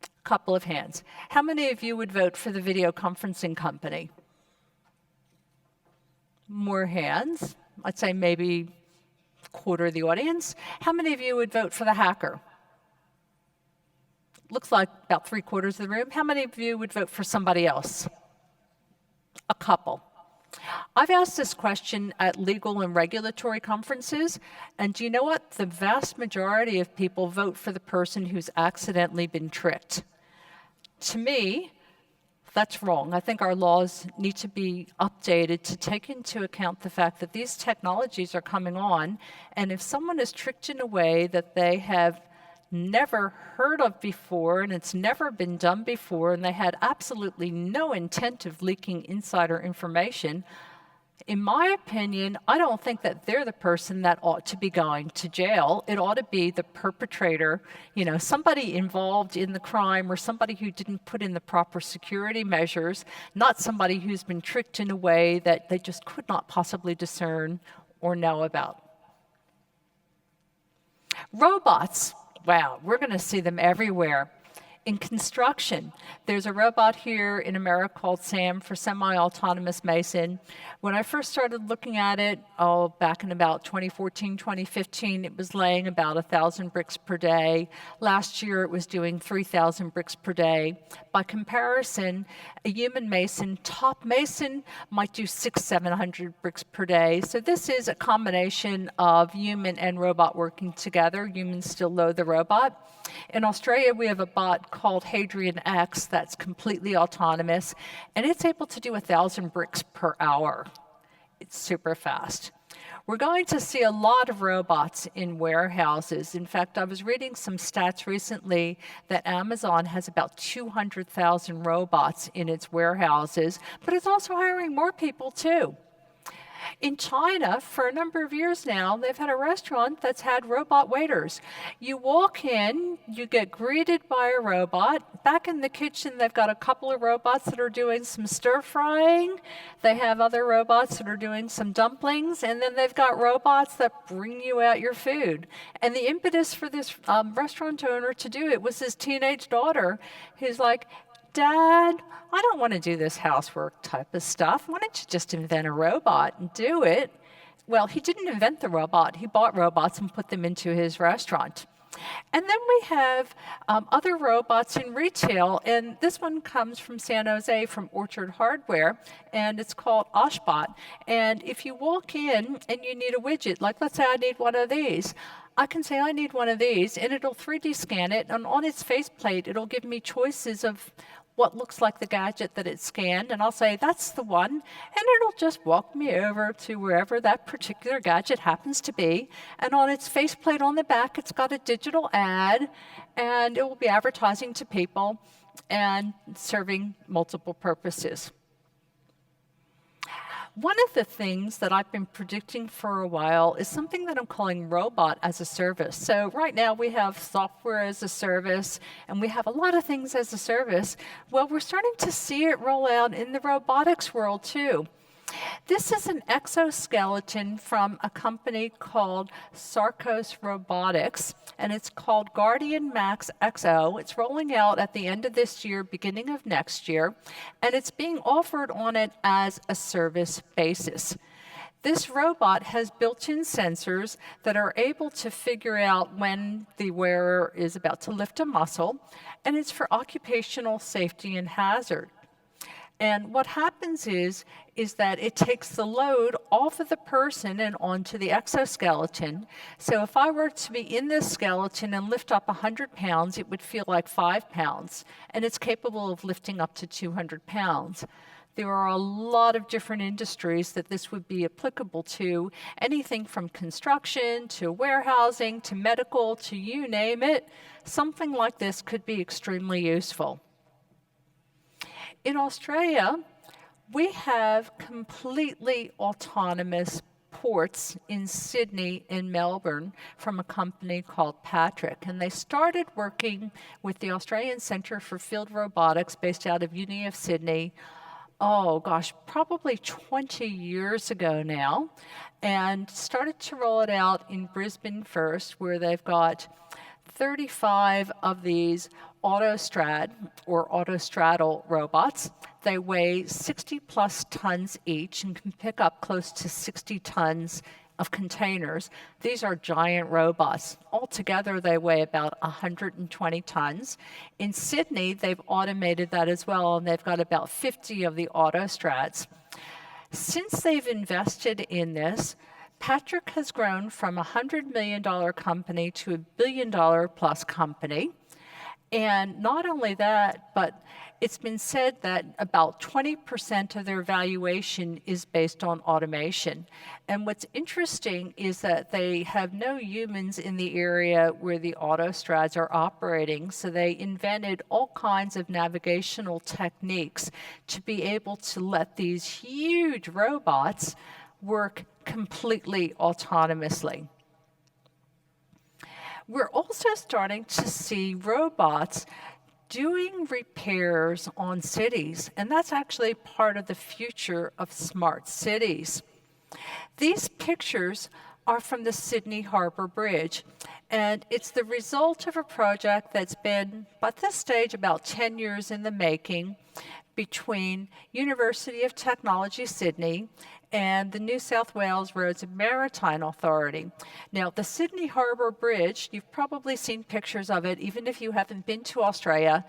A couple of hands. How many of you would vote for the video conferencing company? More hands. I'd say maybe a quarter of the audience. How many of you would vote for the hacker? Looks like about 3/4 of the room. How many of you would vote for somebody else? A couple. I've asked this question at legal and regulatory conferences, and do you know what? The vast majority of people vote for the person who's accidentally been tricked. To me, that's wrong. I think our laws need to be updated to take into account the fact that these technologies are coming on, and if someone is tricked in a way that they have never heard of before, and it's never been done before, and they had absolutely no intent of leaking insider information, in my opinion, I don't think that they're the person that ought to be going to jail. It ought to be the perpetrator, somebody involved in the crime or somebody who didn't put in the proper security measures, not somebody who's been tricked in a way that they just could not possibly discern or know about. Robots. Wow, we're going to see them everywhere. In construction, there's a robot here in America called SAM for semi-autonomous mason. When I first started looking at it, back in about 2014, 2015, it was laying about 1,000 bricks per day. Last year, it was doing 3,000 bricks per day. By comparison, a human mason, top mason, might do 600-700 bricks per day. So this is a combination of human and robot working together. Humans still load the robot. In Australia, we have a bot called Hadrian X that's completely autonomous, and it's able to do 1,000 bricks per hour. It's super fast. We're going to see a lot of robots in warehouses. In fact, I was reading some stats recently that Amazon has about 200,000 robots in its warehouses, but it's also hiring more people too. In China, for a number of years now, they've had a restaurant that's had robot waiters. You walk in, you get greeted by a robot. Back in the kitchen, they've got a couple of robots that are doing some stir frying. They have other robots that are doing some dumplings. And then they've got robots that bring you out your food. And the impetus for this restaurant owner to do it was his teenage daughter, who's like, Dad, I don't want to do this housework type of stuff. Why don't you just invent a robot and do it? Well, he didn't invent the robot. He bought robots and put them into his restaurant. And then we have other robots in retail, and this one comes from San Jose from Orchard Hardware, and it's called Oshbot. And if you walk in and you need a widget, like let's say I need one of these, I can say I need one of these, and it'll 3D scan it, and on its faceplate, it'll give me choices of what looks like the gadget that it scanned, and I'll say, that's the one, and it'll just walk me over to wherever that particular gadget happens to be, and on its faceplate on the back, it's got a digital ad, and it will be advertising to people and serving multiple purposes. One of the things that I've been predicting for a while is something that I'm calling robot as a service. So right now we have software as a service, and we have a lot of things as a service. Well, we're starting to see it roll out in the robotics world too. This is an exoskeleton from a company called Sarcos Robotics, and it's called Guardian Max XO. It's rolling out at the end of this year, beginning of next year, and it's being offered on it as a service basis. This robot has built-in sensors that are able to figure out when the wearer is about to lift a muscle, and it's for occupational safety and hazard. And what happens is that it takes the load off of the person and onto the exoskeleton. So if I were to be in this skeleton and lift up 100 pounds, it would feel like 5 pounds, and it's capable of lifting up to 200 pounds. There are a lot of different industries that this would be applicable to, anything from construction to warehousing to medical to you name it. Something like this could be extremely useful. In Australia, we have completely autonomous ports in Sydney and Melbourne from a company called Patrick. And they started working with the Australian Centre for Field Robotics based out of Uni of Sydney, oh gosh, probably 20 years ago now, and started to roll it out in Brisbane first, where they've got 35 of these autostrad or autostraddle robots. They weigh 60 plus tons each and can pick up close to 60 tons of containers. These are giant robots. Altogether, they weigh about 120 tons. In Sydney, they've automated that as well, and they've got about 50 of the autostrads. Since they've invested in this, Patrick has grown from a $100 million company to a $1 billion plus company. And not only that, but it's been said that about 20% of their valuation is based on automation. And what's interesting is that they have no humans in the area where the autostrads are operating, so they invented all kinds of navigational techniques to be able to let these huge robots work completely autonomously. We're also starting to see robots doing repairs on cities, and that's actually part of the future of smart cities. These pictures are from the Sydney Harbour Bridge, and it's the result of a project that's been, by this stage, about 10 years in the making between University of Technology Sydney and the New South Wales Roads and Maritime Authority. Now, the Sydney Harbour Bridge, you've probably seen pictures of it, even if you haven't been to Australia.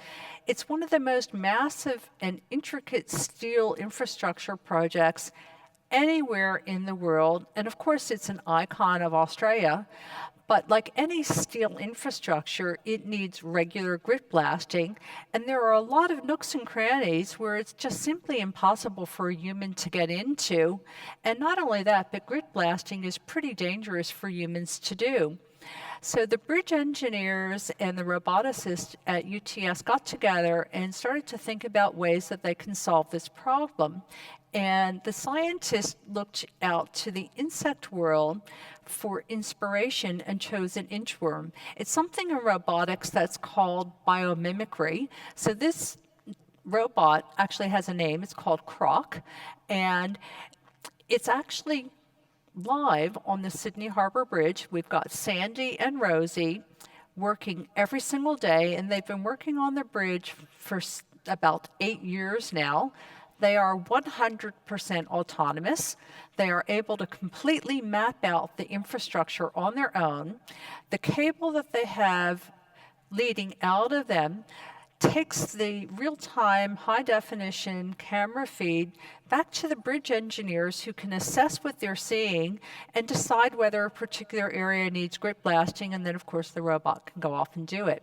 It's one of the most massive and intricate steel infrastructure projects anywhere in the world. And of course, it's an icon of Australia. But like any steel infrastructure, it needs regular grit blasting, and there are a lot of nooks and crannies where it's just simply impossible for a human to get into. And not only that, but grit blasting is pretty dangerous for humans to do. So the bridge engineers and the roboticists at UTS got together and started to think about ways that they can solve this problem. And the scientists looked out to the insect world for inspiration and chose an inchworm. It's something in robotics that's called biomimicry. So this robot actually has a name. It's called Croc, and it's actually live on the Sydney Harbour Bridge. We've got Sandy and Rosie working every single day, and they've been working on the bridge for about 8 years now. They are 100% autonomous. They are able to completely map out the infrastructure on their own. The cable that they have leading out of them takes the real-time, high-definition camera feed back to the bridge engineers who can assess what they're seeing and decide whether a particular area needs grit blasting, and then, of course, the robot can go off and do it.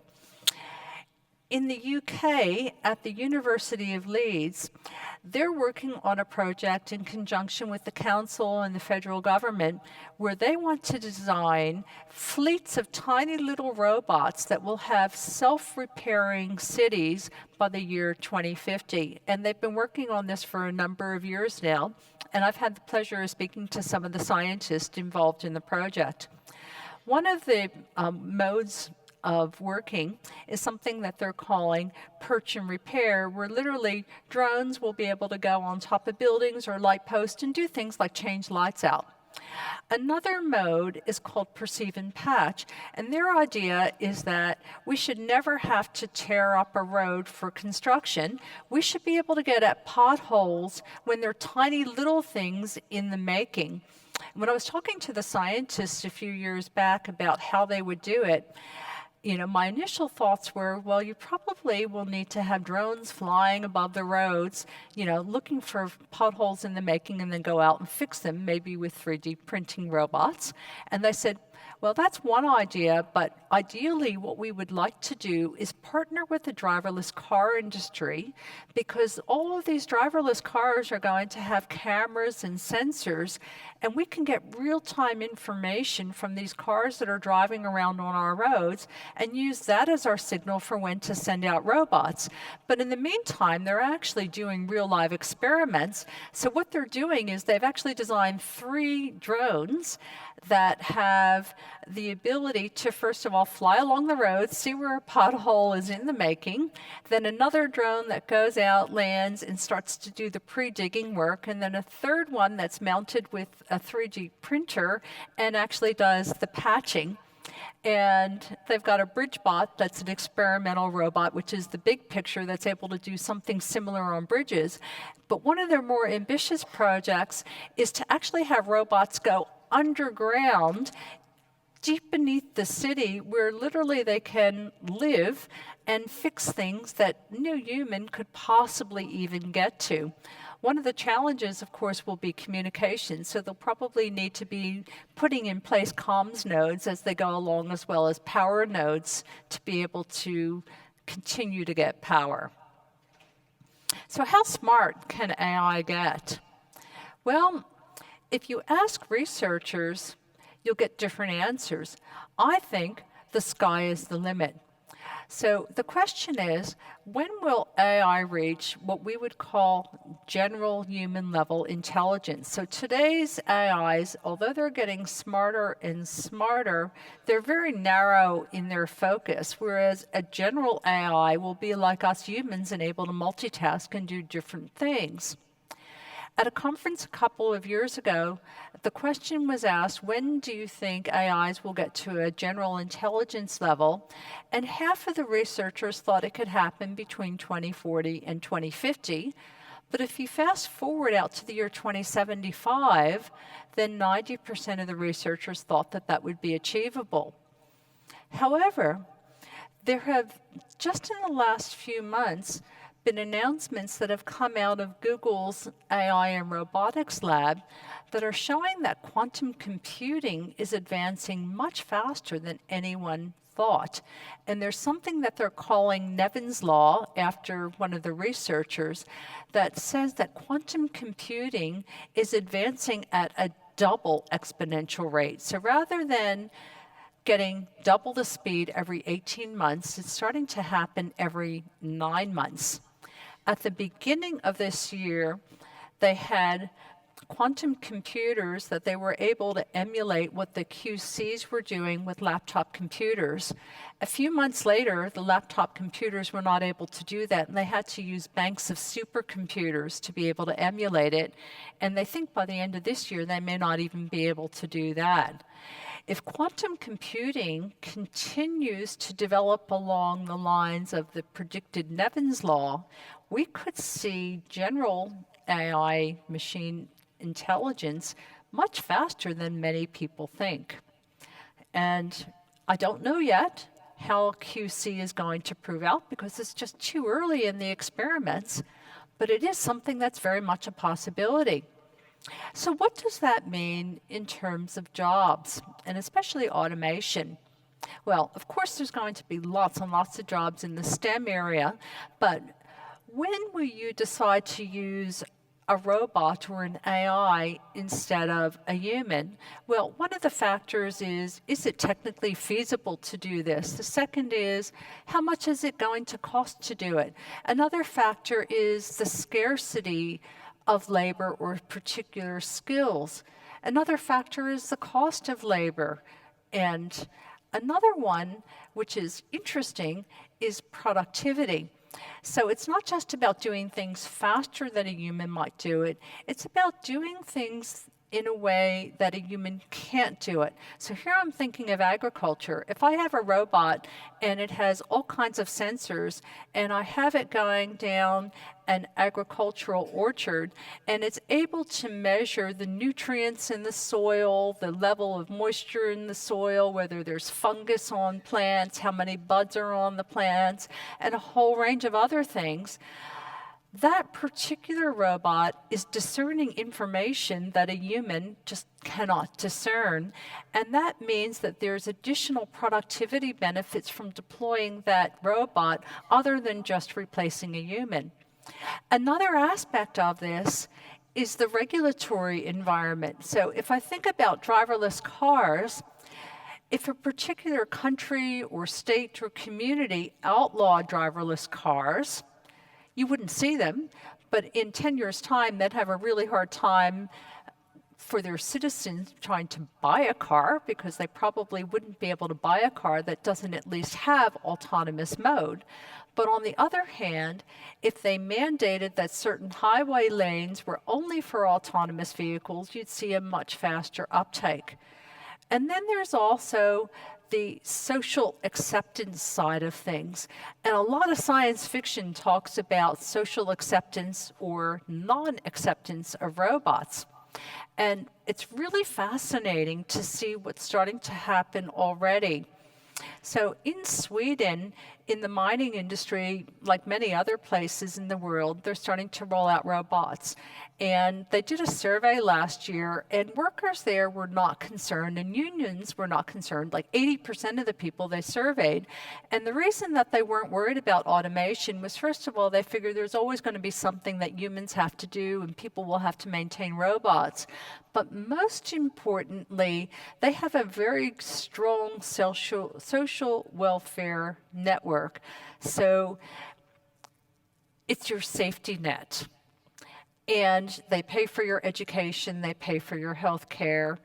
In the UK, at the University of Leeds, they're working on a project in conjunction with the council and the federal government where they want to design fleets of tiny little robots that will have self-repairing cities by the year 2050. And they've been working on this for a number of years now, and I've had the pleasure of speaking to some of the scientists involved in the project. One of the modes of working is something that they're calling perch and repair, where literally drones will be able to go on top of buildings or light posts and do things like change lights out. Another mode is called perceive and patch, and their idea is that we should never have to tear up a road for construction. We should be able to get at potholes when they're tiny little things in the making. When I was talking to the scientists a few years back about how they would do it, my initial thoughts were, well, you probably will need to have drones flying above the roads, looking for potholes in the making and then go out and fix them, maybe with 3D printing robots. And they said, well, that's one idea, but ideally what we would like to do is partner with the driverless car industry, because all of these driverless cars are going to have cameras and sensors, and we can get real-time information from these cars that are driving around on our roads and use that as our signal for when to send out robots. But in the meantime, they're actually doing real live experiments. So what they're doing is they've actually designed 3 drones that have the ability to, first of all, fly along the road, see where a pothole is in the making, then another drone that goes out, lands, and starts to do the pre-digging work, and then a third one that's mounted with a 3D printer and actually does the patching. And they've got a BridgeBot that's an experimental robot, which is the big picture that's able to do something similar on bridges. But one of their more ambitious projects is to actually have robots go underground, deep beneath the city, where literally they can live and fix things that no human could possibly even get to. One of the challenges, of course, will be communication, so they'll probably need to be putting in place comms nodes as they go along, as well as power nodes to be able to continue to get power. So how smart can AI get? Well, if you ask researchers, you'll get different answers. I think the sky is the limit. So the question is, when will AI reach what we would call general human level intelligence? So today's AIs, although they're getting smarter and smarter, they're very narrow in their focus, whereas a general AI will be like us humans and able to multitask and do different things. At a conference a couple of years ago, the question was asked, when do you think AIs will get to a general intelligence level? And half of the researchers thought it could happen between 2040 and 2050. But if you fast forward out to the year 2075, then 90% of the researchers thought that that would be achievable. However, there have, just in the last few months, been announcements that have come out of Google's AI and robotics lab that are showing that quantum computing is advancing much faster than anyone thought. And there's something that they're calling Nevin's law, after one of the researchers, that says that quantum computing is advancing at a double exponential rate. So rather than getting double the speed every 18 months, it's starting to happen every 9 months. At the beginning of this year, they had quantum computers that they were able to emulate what the QCs were doing with laptop computers. A few months later, the laptop computers were not able to do that, and they had to use banks of supercomputers to be able to emulate it. And they think by the end of this year, they may not even be able to do that. If quantum computing continues to develop along the lines of the predicted Nevin's law, we could see general AI machine intelligence much faster than many people think. And I don't know yet how QC is going to prove out, because it's just too early in the experiments, but it is something that's very much a possibility. So what does that mean in terms of jobs, and especially automation? Well, of course, there's going to be lots and lots of jobs in the STEM area, but when will you decide to use a robot or an AI instead of a human? Well, one of the factors is it technically feasible to do this? The second is, how much is it going to cost to do it? Another factor is the scarcity of labor or particular skills. Another factor is the cost of labor. And Another one, which is interesting, is productivity. So it's not just about doing things faster than a human might do it, it's about doing things in a way that a human can't do it. So here I'm thinking of agriculture. If I have a robot and it has all kinds of sensors and I have it going down an agricultural orchard and it's able to measure the nutrients in the soil, the level of moisture in the soil, whether there's fungus on plants, how many buds are on the plants, and a whole range of other things, that particular robot is discerning information that a human just cannot discern. And that means that there's additional productivity benefits from deploying that robot other than just replacing a human. Another aspect of this is the regulatory environment. So if I think about driverless cars, if a particular country or state or community outlawed driverless cars, you wouldn't see them, but in 10 years' time, they'd have a really hard time for their citizens trying to buy a car because they probably wouldn't be able to buy a car that doesn't at least have autonomous mode. But on the other hand, if they mandated that certain highway lanes were only for autonomous vehicles, you'd see a much faster uptake. And then there's also the social acceptance side of things. And a lot of science fiction talks about social acceptance or non-acceptance of robots. And it's really fascinating to see what's starting to happen already. So in Sweden, in the mining industry, like many other places in the world, they're starting to roll out robots. And they did a survey last year, and workers there were not concerned, and unions were not concerned, like 80% of the people they surveyed. And the reason that they weren't worried about automation was, first of all, they figured there's always going to be something that humans have to do, and people will have to maintain robots. But most importantly, they have a very strong social welfare network. So it's your safety net. And they pay for your education, they pay for your health care.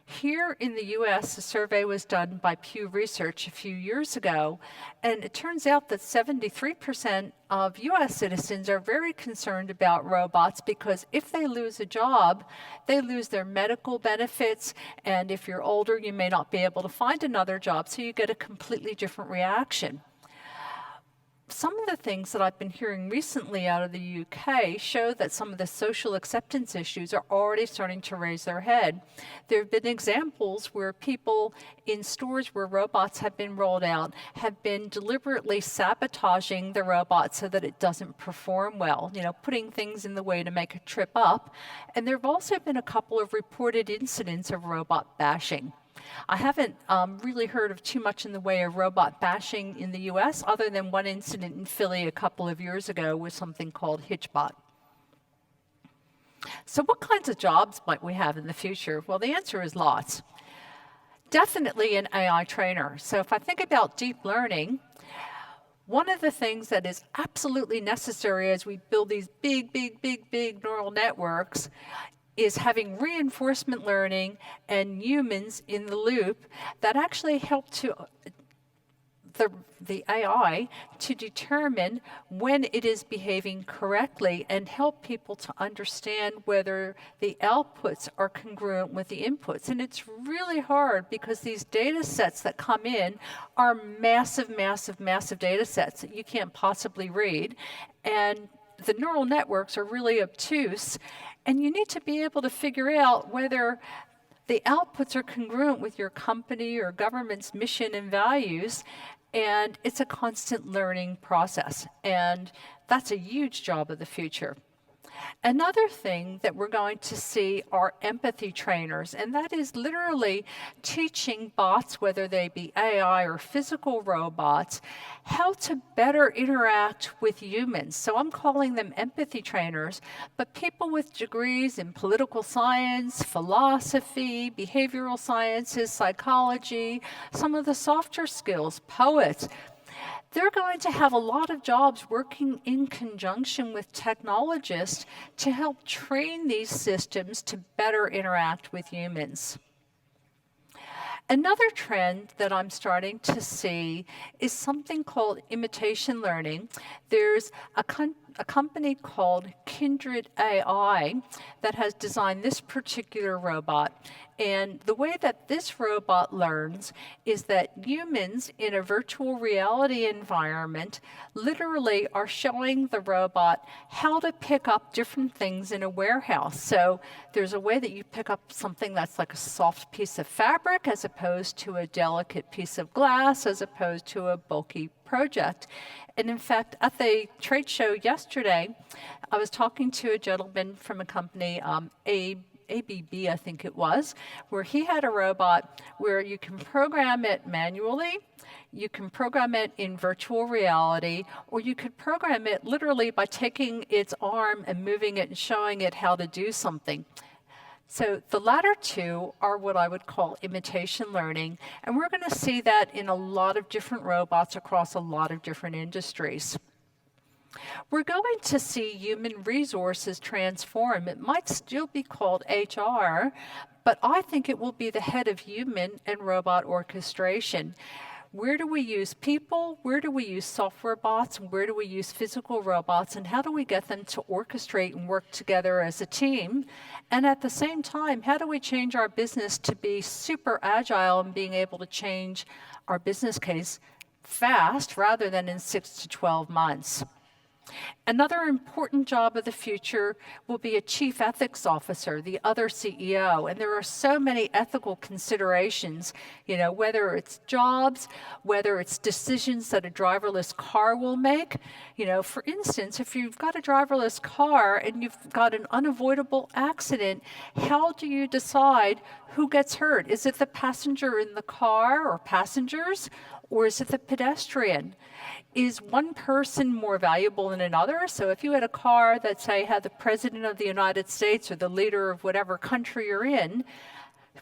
Here in the US, a survey was done by Pew Research a few years ago, and it turns out that 73% of US citizens are very concerned about robots because if they lose a job, they lose their medical benefits, and if you're older, you may not be able to find another job, so you get a completely different reaction. Some of the things that I've been hearing recently out of the UK show that some of the social acceptance issues are already starting to raise their head. There have been examples where people in stores where robots have been rolled out have been deliberately sabotaging the robot so that it doesn't perform well, putting things in the way to make it trip up. And there have also been a couple of reported incidents of robot bashing. I haven't really heard of too much in the way of robot bashing in the US, other than one incident in Philly a couple of years ago with something called HitchBot. So what kinds of jobs might we have in the future? Well, the answer is lots. Definitely an AI trainer. So if I think about deep learning, one of the things that is absolutely necessary as we build these big neural networks is having reinforcement learning and humans in the loop that actually help to the AI to determine when it is behaving correctly and help people to understand whether the outputs are congruent with the inputs. And it's really hard because these data sets that come in are massive data sets that you can't possibly read. And the neural networks are really obtuse, and you need to be able to figure out whether the outputs are congruent with your company or government's mission and values, and it's a constant learning process, and that's a huge job of the future. Another thing that we're going to see are empathy trainers, and that is literally teaching bots, whether they be AI or physical robots, how to better interact with humans. So I'm calling them empathy trainers, but people with degrees in political science, philosophy, behavioral sciences, psychology, some of the softer skills, poets, they're going to have a lot of jobs working in conjunction with technologists to help train these systems to better interact with humans. Another trend that I'm starting to see is something called imitation learning. There's a company called Kindred AI that has designed this particular robot. And the way that this robot learns is that humans in a virtual reality environment literally are showing the robot how to pick up different things in a warehouse. So there's a way that you pick up something that's like a soft piece of fabric as opposed to a delicate piece of glass, as opposed to a bulky project. And in fact, at the trade show yesterday, I was talking to a gentleman from a company, ABB, I think it was, where he had a robot where you can program it manually, you can program it in virtual reality, or you could program it literally by taking its arm and moving it and showing it how to do something. So the latter two are what I would call imitation learning, and we're going to see that in a lot of different robots across a lot of different industries. We're going to see human resources transform. It might still be called HR, but I think it will be the head of human and robot orchestration. Where do we use people? Where do we use software bots? Where do we use physical robots? And how do we get them to orchestrate and work together as a team? And at the same time, how do we change our business to be super agile and being able to change our business case fast rather than in 6 to 12 months? Another important job of the future will be a chief ethics officer, the other CEO. And there are so many ethical considerations, whether it's jobs, whether it's decisions that a driverless car will make. For instance, if you've got a driverless car and you've got an unavoidable accident, how do you decide who gets hurt? Is it the passenger in the car or passengers? Or is it the pedestrian? Is one person more valuable than another? So if you had a car that, say, had the President of the United States or the leader of whatever country you're in,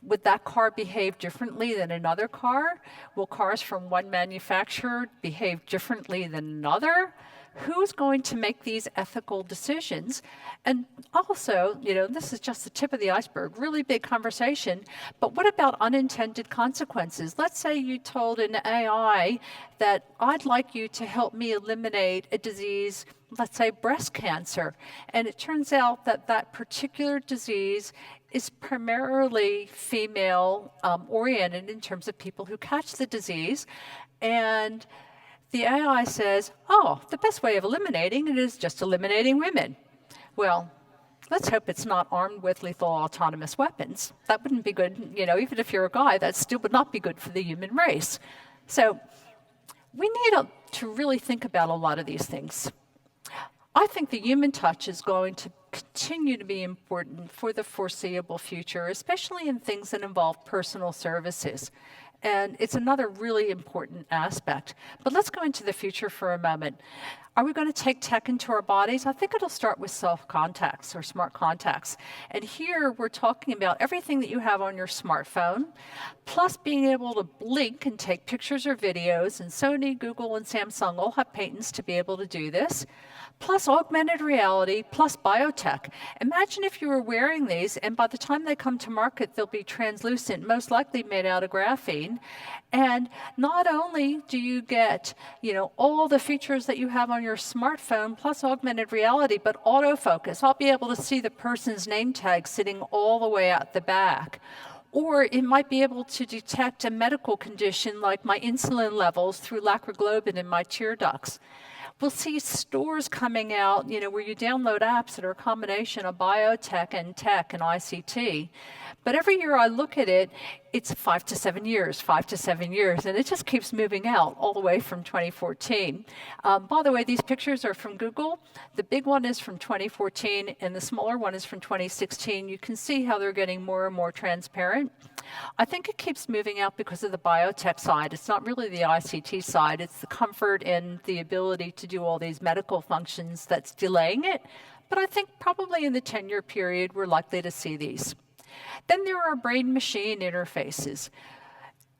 would that car behave differently than another car? Will cars from one manufacturer behave differently than another? Who's going to make these ethical decisions? And also, this is just the tip of the iceberg, really big conversation, but what about unintended consequences? Let's say you told an AI that I'd like you to help me eliminate a disease, let's say breast cancer, and it turns out that that particular disease is primarily female oriented in terms of people who catch the disease, and the AI says, the best way of eliminating it is just eliminating women. Well, let's hope it's not armed with lethal autonomous weapons. That wouldn't be good, even if you're a guy, that still would not be good for the human race. So we need to really think about a lot of these things. I think the human touch is going to continue to be important for the foreseeable future, especially in things that involve personal services. And it's another really important aspect. But let's go into the future for a moment. Are we going to take tech into our bodies? I think it'll start with self-contacts or smart contacts. And here we're talking about everything that you have on your smartphone, plus being able to blink and take pictures or videos. And Sony, Google, and Samsung all have patents to be able to do this. Plus augmented reality, plus biotech. Imagine if you were wearing these, and by the time they come to market, they'll be translucent, most likely made out of graphene. And not only do you get, all the features that you have on your smartphone, plus augmented reality, but autofocus. I'll be able to see the person's name tag sitting all the way out the back. Or it might be able to detect a medical condition like my insulin levels through lacroglobin in my tear ducts. We'll see stores coming out, where you download apps that are a combination of biotech and tech and ICT. But every year I look at it, it's 5 to 7 years, and it just keeps moving out all the way from 2014. By the way, these pictures are from Google. The big one is from 2014, and the smaller one is from 2016. You can see how they're getting more and more transparent. I think it keeps moving out because of the biotech side. It's not really the ICT side. It's the comfort and the ability to do all these medical functions that's delaying it. But I think probably in the 10-year period, we're likely to see these. Then there are brain-machine interfaces.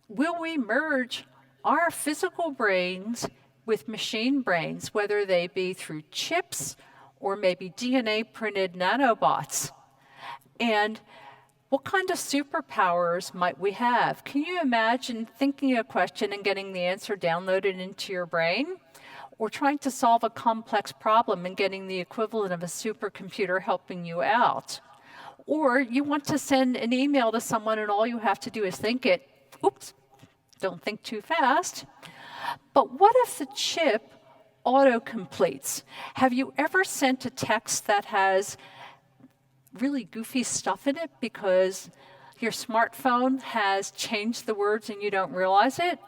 Will we merge our physical brains with machine brains, whether they be through chips or maybe DNA-printed nanobots? And What kind of superpowers might we have? Can you imagine thinking a question and getting the answer downloaded into your brain? Or trying to solve a complex problem and getting the equivalent of a supercomputer helping you out? Or you want to send an email to someone and all you have to do is think it. Oops, don't think too fast. But what if the chip auto-completes? Have you ever sent a text that has really goofy stuff in it because your smartphone has changed the words and you don't realize it?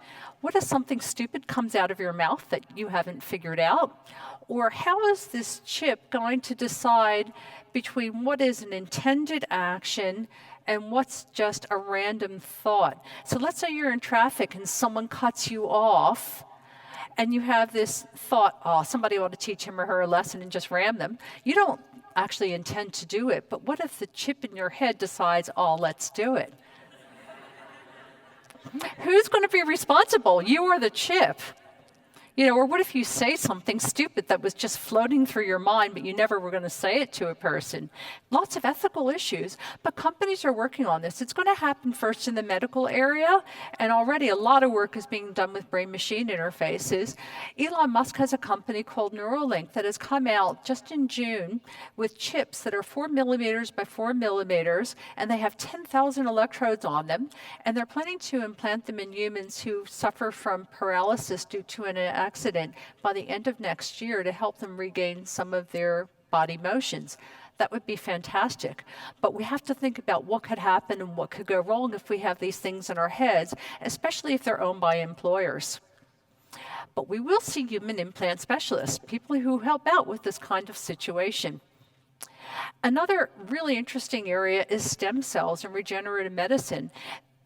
What if something stupid comes out of your mouth that you haven't figured out? Or how is this chip going to decide between what is an intended action and what's just a random thought? So let's say you're in traffic and someone cuts you off, and you have this thought, oh, somebody ought to teach him or her a lesson and just ram them. You don't actually intend to do it, but what if the chip in your head decides, oh, let's do it? Who's going to be responsible, you or the chip? Or what if you say something stupid that was just floating through your mind, but you never were going to say it to a person? Lots of ethical issues, but companies are working on this. It's going to happen first in the medical area, and already a lot of work is being done with brain-machine interfaces. Elon Musk has a company called Neuralink that has come out just in June with chips that are 4 millimeters by 4 millimeters, and they have 10,000 electrodes on them, and they're planning to implant them in humans who suffer from paralysis due to an accident by the end of next year to help them regain some of their body motions. That would be fantastic. But we have to think about what could happen and what could go wrong if we have these things in our heads, especially if they're owned by employers. But we will see human implant specialists, people who help out with this kind of situation. Another really interesting area is stem cells and regenerative medicine.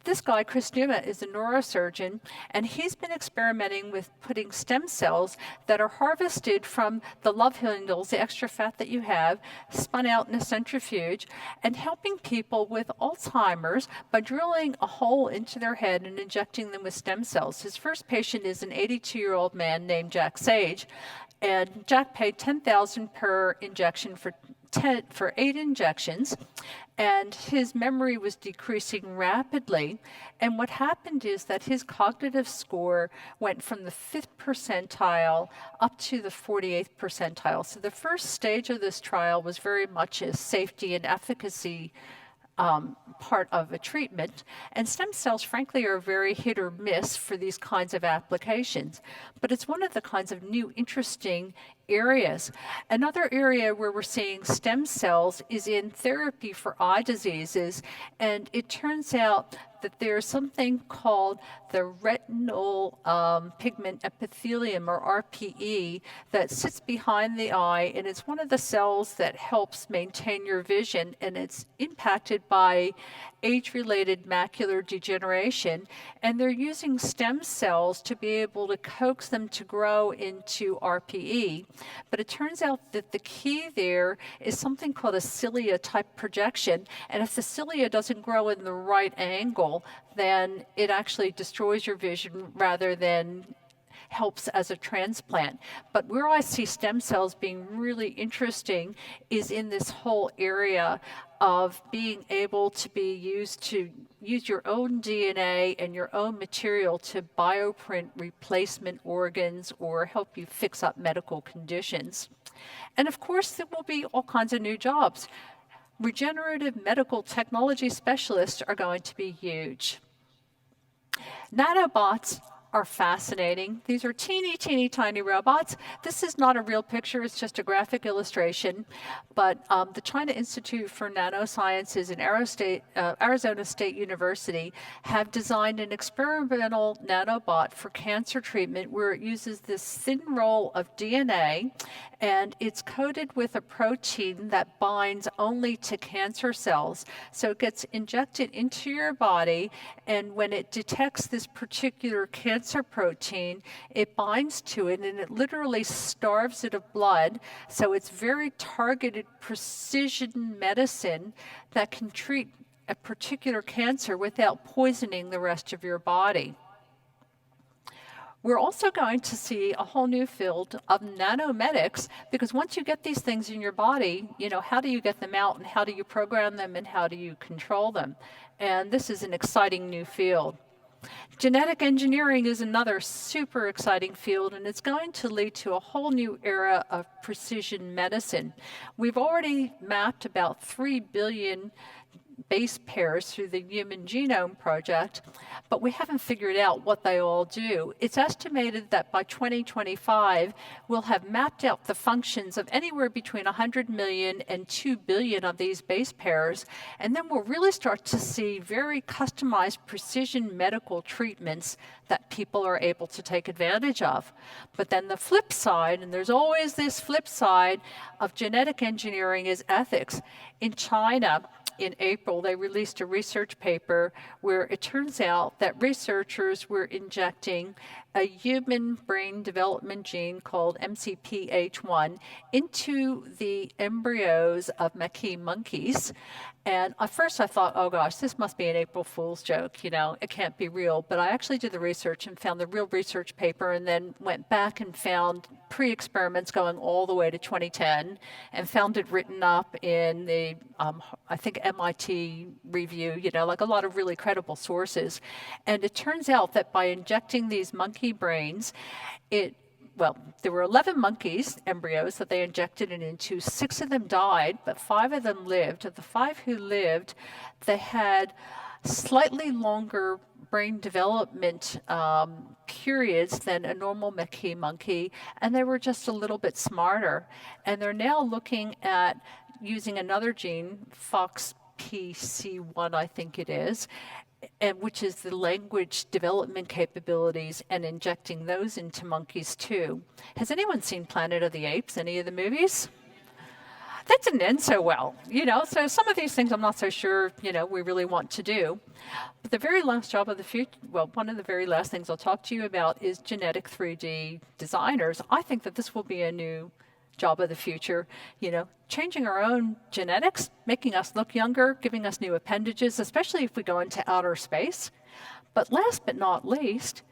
This guy, Chris Numa, is a neurosurgeon, and he's been experimenting with putting stem cells that are harvested from the love handles, the extra fat that you have, spun out in a centrifuge, and helping people with Alzheimer's by drilling a hole into their head and injecting them with stem cells. His first patient is an 82-year-old man named Jack Sage, and Jack paid $10,000 per injection for 8 injections, and his memory was decreasing rapidly. And what happened is that his cognitive score went from the 5th percentile up to the 48th percentile. So the first stage of this trial was very much a safety and efficacy part of a treatment. And stem cells, frankly, are very hit or miss for these kinds of applications. But it's one of the kinds of new, interesting areas. Another area where we're seeing stem cells is in therapy for eye diseases. And it turns out that there's something called the retinal pigment epithelium, or RPE, that sits behind the eye, and it's one of the cells that helps maintain your vision, and it's impacted by age-related macular degeneration, and they're using stem cells to be able to coax them to grow into RPE. But it turns out that the key there is something called a cilia-type projection, and if the cilia doesn't grow in the right angle, then it actually destroys your vision rather than helps as a transplant. But where I see stem cells being really interesting is in this whole area of being able to be used to use your own DNA and your own material to bioprint replacement organs or help you fix up medical conditions. And of course, there will be all kinds of new jobs. Regenerative medical technology specialists are going to be huge. Nanobots are fascinating. These are teeny, teeny, tiny robots. This is not a real picture, it's just a graphic illustration. But the China Institute for Nanosciences and Arizona State University have designed an experimental nanobot for cancer treatment where it uses this thin roll of DNA, and it's coated with a protein that binds only to cancer cells. So it gets injected into your body, and when it detects this particular cancer protein, it binds to it, and it literally starves it of blood. So it's very targeted precision medicine that can treat a particular cancer without poisoning the rest of your body. We're also going to see a whole new field of nanomedics, because once you get these things in your body, how do you get them out, and how do you program them, and how do you control them? And this is an exciting new field. Genetic engineering is another super exciting field, and it's going to lead to a whole new era of precision medicine. We've already mapped about 3 billion base pairs through the Human Genome Project, but we haven't figured out what they all do. It's estimated that by 2025, we'll have mapped out the functions of anywhere between 100 million and 2 billion of these base pairs, and then we'll really start to see very customized precision medical treatments that people are able to take advantage of. But then the flip side, and there's always this flip side of genetic engineering, is ethics. In China, in April, they released a research paper where it turns out that researchers were injecting a human brain development gene called MCPH1 into the embryos of macaque monkeys. And at first I thought, oh gosh, this must be an April Fool's joke, it can't be real. But I actually did the research and found the real research paper, and then went back and found pre-experiments going all the way to 2010, and found it written up in the, I think, MIT review, like a lot of really credible sources. And it turns out that by injecting these monkey brains, there were 11 monkeys, embryos, that they injected it into. 6 of them died, but 5 of them lived. Of the 5 who lived, they had slightly longer brain development periods than a normal macaque monkey, and they were just a little bit smarter. And they're now looking at using another gene, FOXP1, I think it is, and which is the language development capabilities, and injecting those into monkeys too. Has anyone seen Planet of the Apes, any of the movies? That didn't end so well, so some of these things I'm not so sure, we really want to do. But the very last job of the future, one of the very last things I'll talk to you about is genetic 3D designers. I think that this will be a new job of the future, changing our own genetics, making us look younger, giving us new appendages, especially if we go into outer space. But last but not least,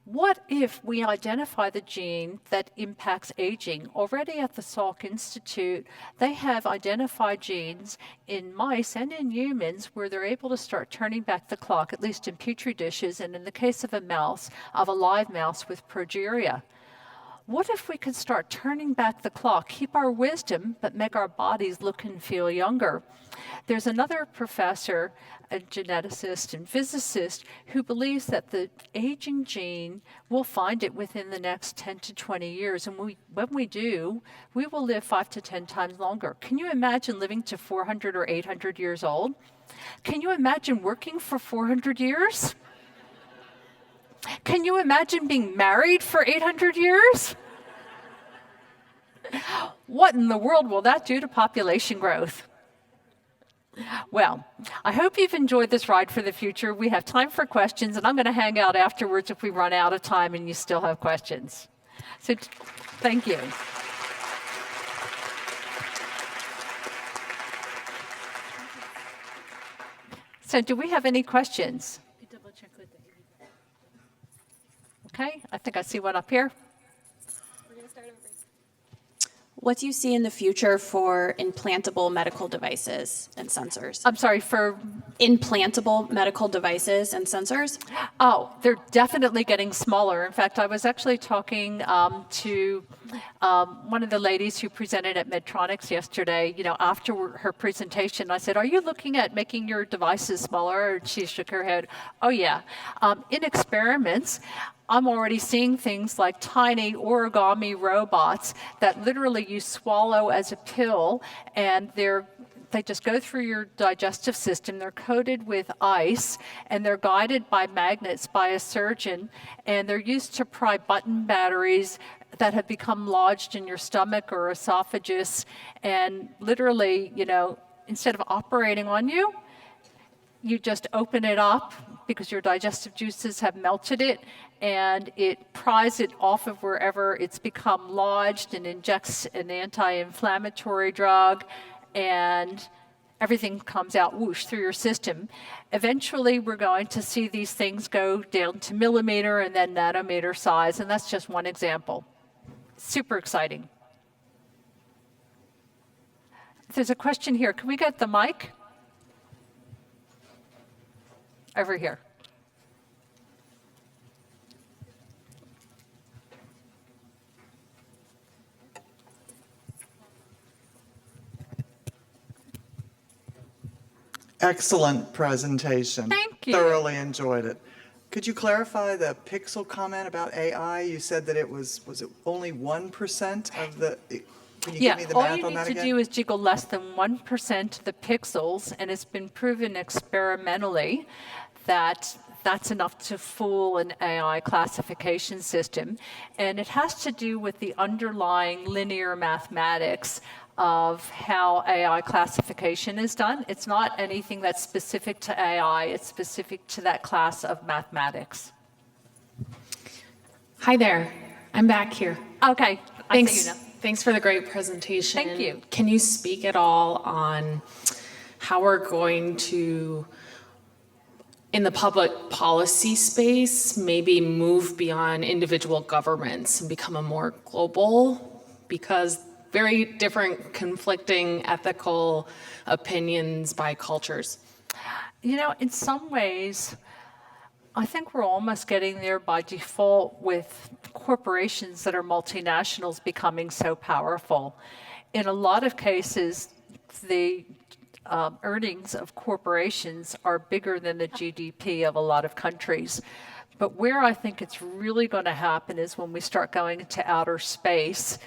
what if we identify the gene that impacts aging? Already at the Salk Institute, they have identified genes in mice and in humans where they're able to start turning back the clock, at least in petri dishes, and in the case of a live mouse with progeria. What if we could start turning back the clock, keep our wisdom, but make our bodies look and feel younger? There's another professor, a geneticist and physicist, who believes that the aging gene, we'll find it within the next 10 to 20 years. And when we do, we will live 5 to 10 times longer. Can you imagine living to 400 or 800 years old? Can you imagine working for 400 years? Can you imagine being married for 800 years? What in the world will that do to population growth? Well, I hope you've enjoyed this ride for the future. We have time for questions, and I'm going to hang out afterwards if we run out of time and you still have questions. So thank you. So do we have any questions? Okay, I think I see one up here. What do you see in the future for implantable medical devices and sensors? I'm sorry, for? Implantable medical devices and sensors? Oh, they're definitely getting smaller. In fact, I was actually talking to one of the ladies who presented at Medtronics yesterday. After her presentation, I said, "Are you looking at making your devices smaller?" And she shook her head. Oh, yeah. In experiments, I'm already seeing things like tiny origami robots that literally you swallow as a pill, and they just go through your digestive system. They're coated with ice, and they're guided by magnets by a surgeon, and they're used to pry button batteries that have become lodged in your stomach or esophagus. And literally, instead of operating on you, you just open it up because your digestive juices have melted it, and it pries it off of wherever it's become lodged and injects an anti-inflammatory drug, and everything comes out whoosh through your system. Eventually, we're going to see these things go down to millimeter and then nanometer size, and that's just one example. Super exciting. There's a question here. Can we get the mic? Over here. Excellent presentation. Thank you. Thoroughly enjoyed it. Could you clarify the pixel comment about AI? You said that was it only 1% of the, can you give me the all math you on need that to again? do is jiggle less than 1% of the pixels, and it's been proven experimentally that that's enough to fool an AI classification system. And it has to do with the underlying linear mathematics of how AI classification is done. It's not anything that's specific to AI, it's specific to that class of mathematics. Hi there. I'm back here. Okay, I Thanks. see you now. Thanks for the great presentation. Thank you. Can you speak at all on how we're going to, in the public policy space, maybe move beyond individual governments and become a more global? Because very different conflicting ethical opinions by cultures. You know, in some ways, I think we're almost getting there by default with corporations that are multinationals becoming so powerful. In a lot of cases, the earnings of corporations are bigger than the GDP of a lot of countries. But where I think it's really going to happen is when we start going into outer space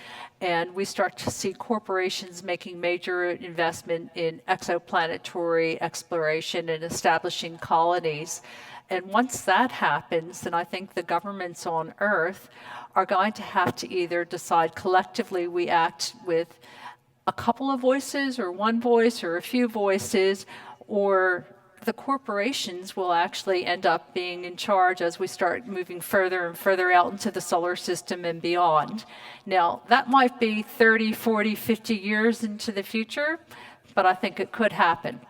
and we start to see corporations making major investment in exoplanetary exploration and establishing colonies. And once that happens, then I think the governments on Earth are going to have to either decide collectively we act with a couple of voices or one voice or a few voices, or the corporations will actually end up being in charge as we start moving further and further out into the solar system and beyond. Now, that might be 30, 40, 50 years into the future, but I think it could happen.